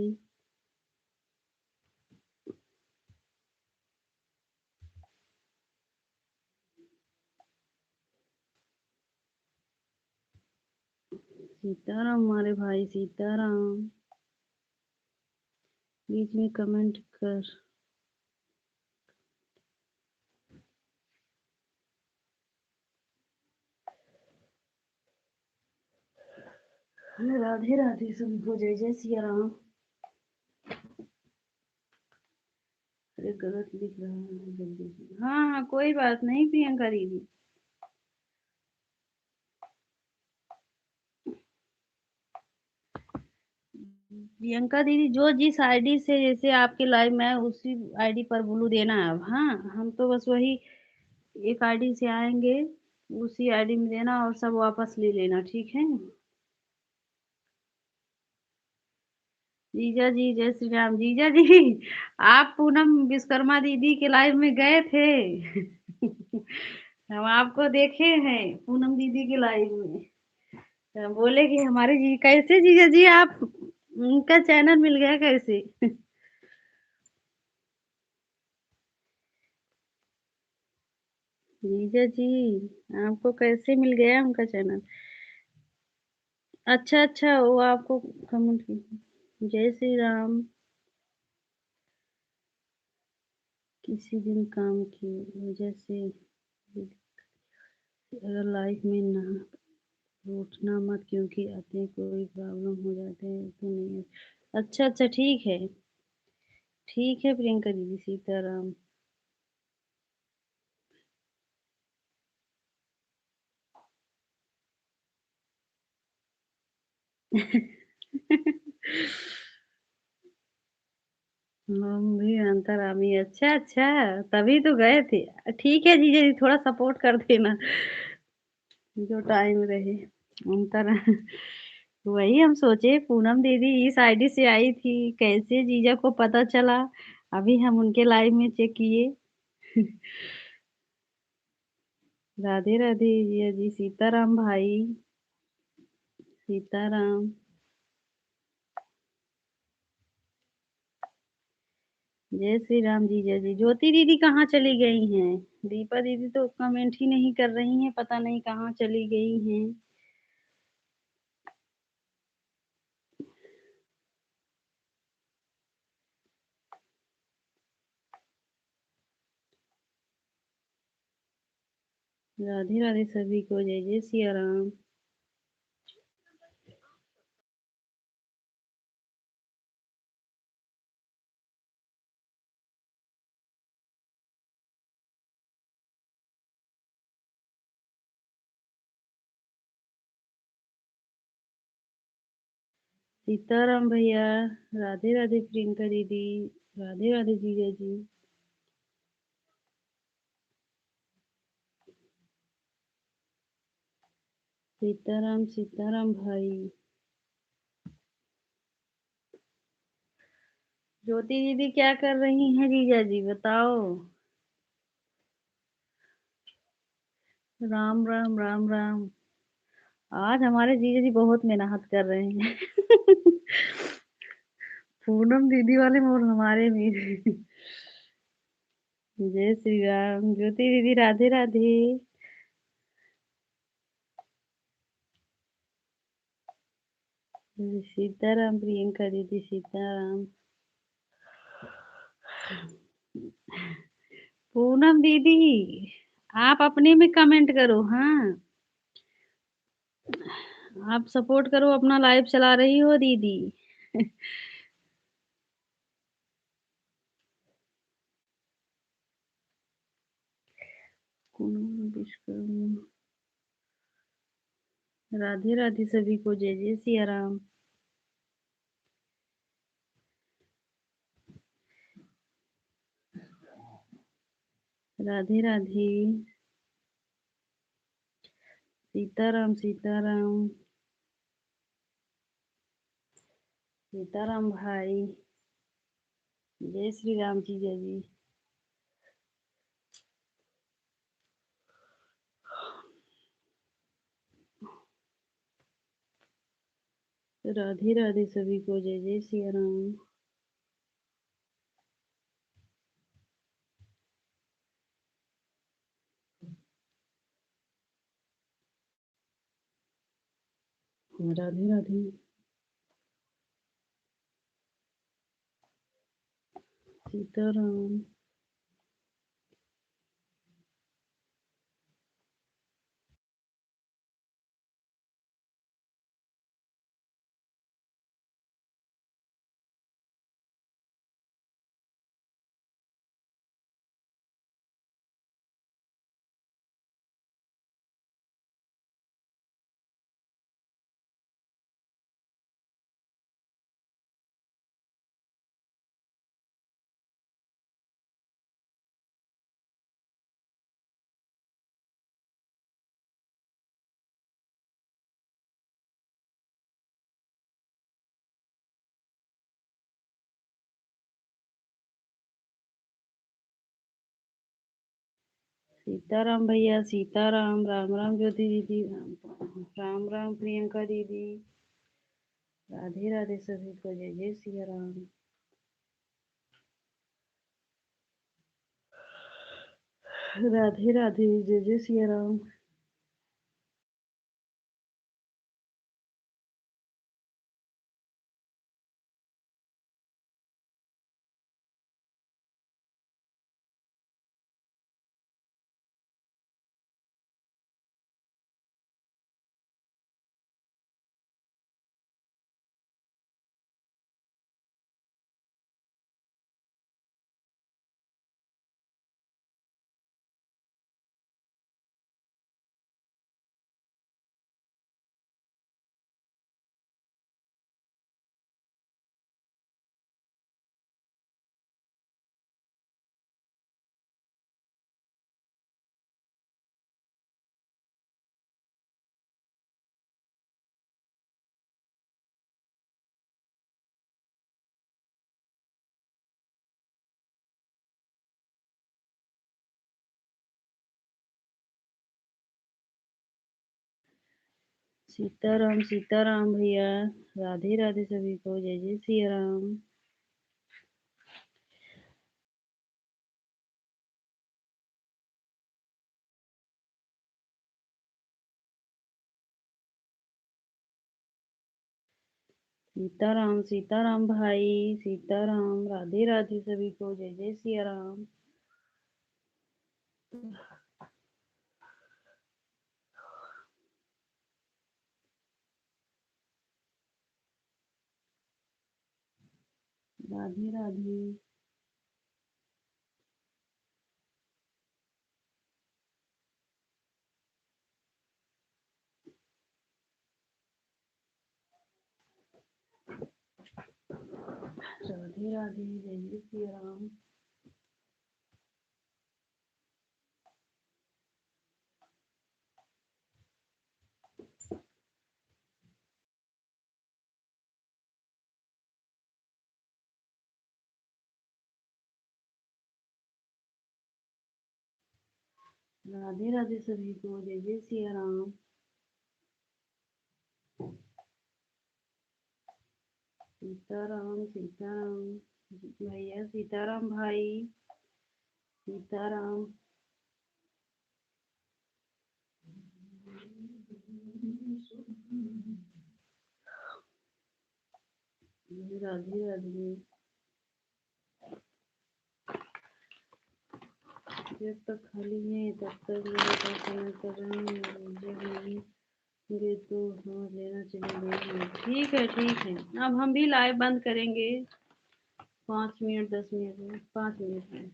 सीताराम हमारे भाई, सीताराम। बीच में कमेंट कर। राधे राधे सभी को, जय जय सिया राम। ये गलत लिख रहा है जल्दी से। हाँ हाँ, कोई बात नहीं प्रियंका दीदी। प्रियंका दीदी, जो जिस आईडी से जैसे आपके लाइव में है, उसी आईडी पर ब्लू देना है अब। हाँ, हम तो बस वही एक आईडी से आएंगे, उसी आईडी में देना और सब वापस ले लेना, ठीक है। जीजा जी जय श्री राम। जीजा जी, आप पूनम विश्वकर्मा दीदी के लाइव में गए थे। हम आपको देखे हैं पूनम दीदी के लाइव में। तो बोले कि हमारे जी कैसे जीजा जी आप, उनका चैनल मिल गया कैसे। जीजा जी, आपको कैसे मिल गया उनका चैनल। अच्छा अच्छा, वो आपको कमेंट की। जय श्री राम। किसी दिन काम की वजह से अगर लाइफ में ना उठना मत, क्योंकि आते कोई प्रॉब्लम हो जाते हैं तो नहीं है। अच्छा अच्छा, ठीक है। ठीक है प्रियंका दीदी, सीताराम। हम भी अंतरामी। अच्छा अच्छा, तभी तो गए थे। ठीक है जीजा जी, थोड़ा सपोर्ट कर देना जो टाइम रहे। अंतर वही हम सोचे पूनम दीदी इस आईडी से आई थी, कैसे जीजा को पता चला। अभी हम उनके लाइव में चेक किए। राधे राधे जीजा जी, सीताराम भाई। सीताराम। जय श्री राम जीजा जी। ज्योति दीदी कहाँ चली गई हैं। दीपा दीदी तो कमेंट ही नहीं कर रही हैं, पता नहीं कहाँ चली गई हैं। राधे राधे सभी को, जय जय सिया राम। सीताराम भैया। राधे राधे प्रियंका दीदी। राधे राधे जीजा जी। सीताराम सीताराम भाई। ज्योति दीदी क्या कर रही हैं जीजा जी, बताओ। राम राम राम राम। आज हमारे जीजा जी बहुत मेहनत कर रहे हैं। पूनम दीदी वाले और हमारे भी। जय श्री राम। ज्योति दीदी राधे राधे। सीताराम प्रियंका दीदी, सीताराम। पूनम दीदी, आप अपने में कमेंट करो। हाँ, आप सपोर्ट करो, अपना लाइव चला रही हो दीदी। पूनम विश्वकर्मा। राधे राधे सभी को, जय जय सिया राम। राधे राधे। सीताराम सीताराम। सीताराम भाई। जय श्री राम जीजा जी। राधे राधे सभी को, जय जय सिया राम। राधे राधे। सीताराम। सीताराम भैया, सीताराम। राम राम ज्योति दीदी, राम राम प्रियंका दीदी। राधे राधे सभी को, जय जय सिया राम। राधे राधे, जय जय सिया राम। सीताराम, सीताराम भैया। राधे राधे सभी को, जय जय सिया राम। सीताराम, सीताराम भाई, सीताराम। राधे राधे सभी को, जय जय सिया राम। राधे राधे। राधे राधे, जय जय सिया राम। राधे राधे सभी को, जय जय सिया राम। सीताराम, सीताराम भैया, सीताराम भाई, सीताराम। राधे राधे। जब तक खाली है तब तक मेरे दर्शन कर रहे हैं, जब मिलेंगे तो समझ लेना चले गए। ठीक है, ठीक है। अब हम भी लाइव बंद करेंगे 5 मिनट 10 मिनट में, 5 मिनट में।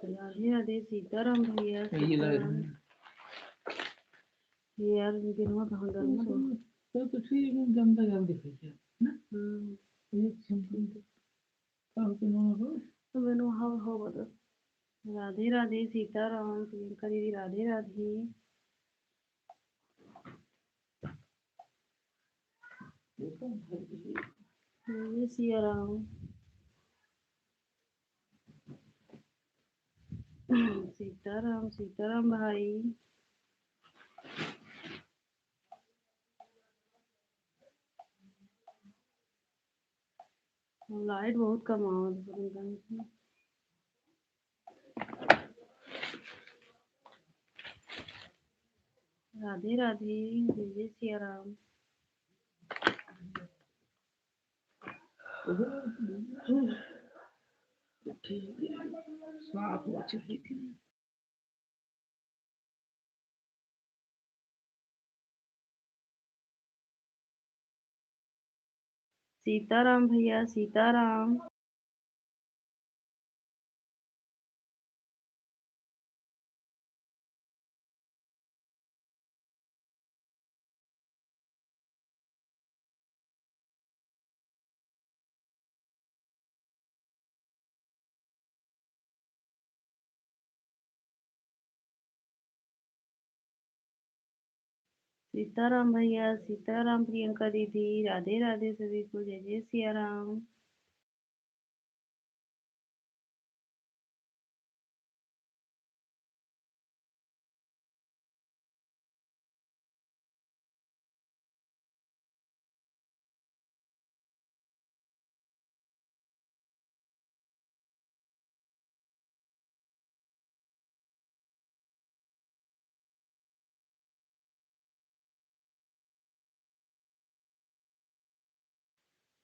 राधे राधे, सीताराम भैया, सीताराम। यार गिरवा कहाँ गया तो ठीक है, गंदा गंदा दिखाई ना। ये सिंपल तो मैंने हाँ हो बता। राधे राधे, सीताराम। प्रियंका दीदी, राधे राधे। जय सिया राम। सीताराम, सीताराम भाई। लाइट बहुत कम आवत। राधे राधे, जय जय सिया राम। साफ हो चुकी थी। सीताराम भैया, सीताराम। सीताराम भैया, सीताराम। प्रियंका दीदी, राधे राधे सभी को, जय जय सिया राम।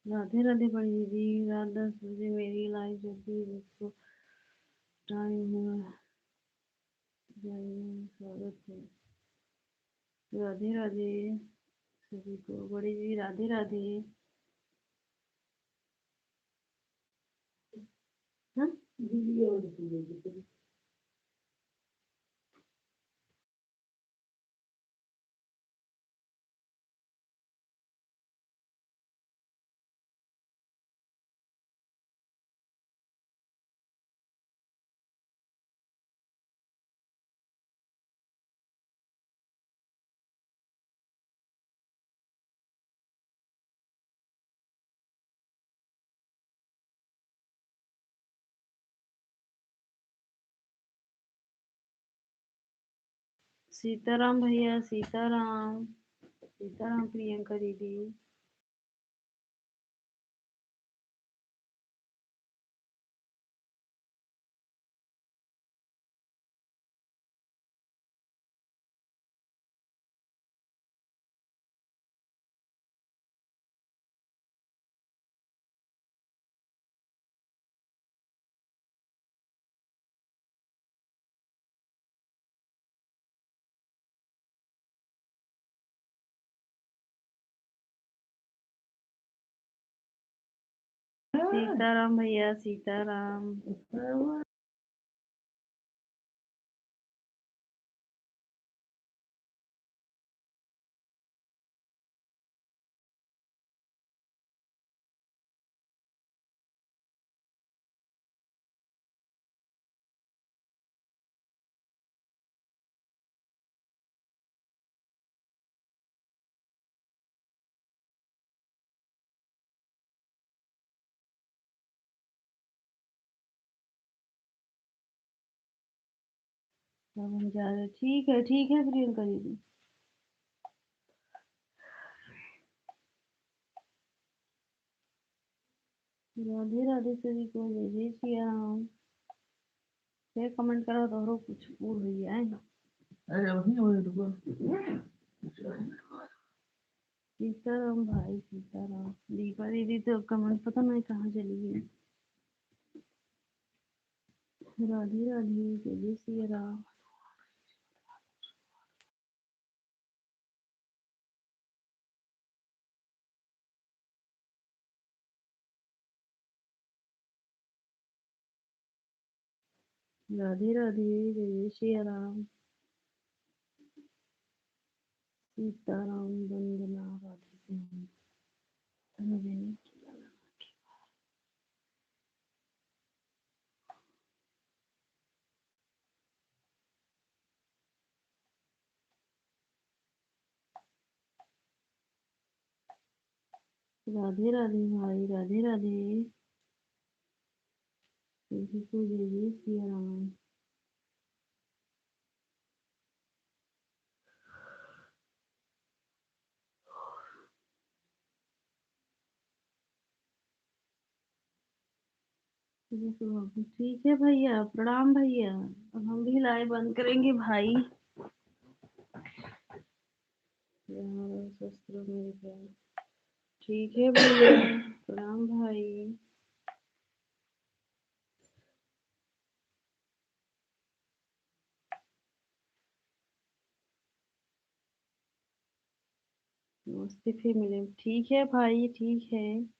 राधे राधे बड़ी दीदी, रात 10 बजे मेरी लाइव चलती है, जिसको टाइम हुआ जाइए, स्वागत है। राधे राधे सभी को, बड़ी दीदी राधे राधे। हाँ? सीताराम भैया, सीताराम। सीताराम प्रियंका दीदी। सीताराम भैया, सीताराम। अब हम जा रहे, ठीक है प्रियंका दीदी। राधे राधे सभी को, जय जय श्री राम। फिर कमेंट करो दोहरो कुछ पूर हुई है। अरे अभी हो रुको। सीताराम भाई, सीताराम। दीपा दीदी तो कमेंट पता नहीं कहाँ चली गई। राधे राधे, जय जय श्री राम। राधे राधे, जय जय श्री राम। सीताराम वंदना, राधे श्याम। धन्यवाद। राधे राधे भाई, राधे राधे सभी को, जय जय श्री राम। ठीक है भैया, प्रणाम भैया। अब हम भी लाइव बंद करेंगे भाई। यहाँ शस्त्र मेरे प्यार। ठीक है भैया, प्रणाम भाई। नमस्ते, फिर मिले। ठीक है भाई, ठीक है।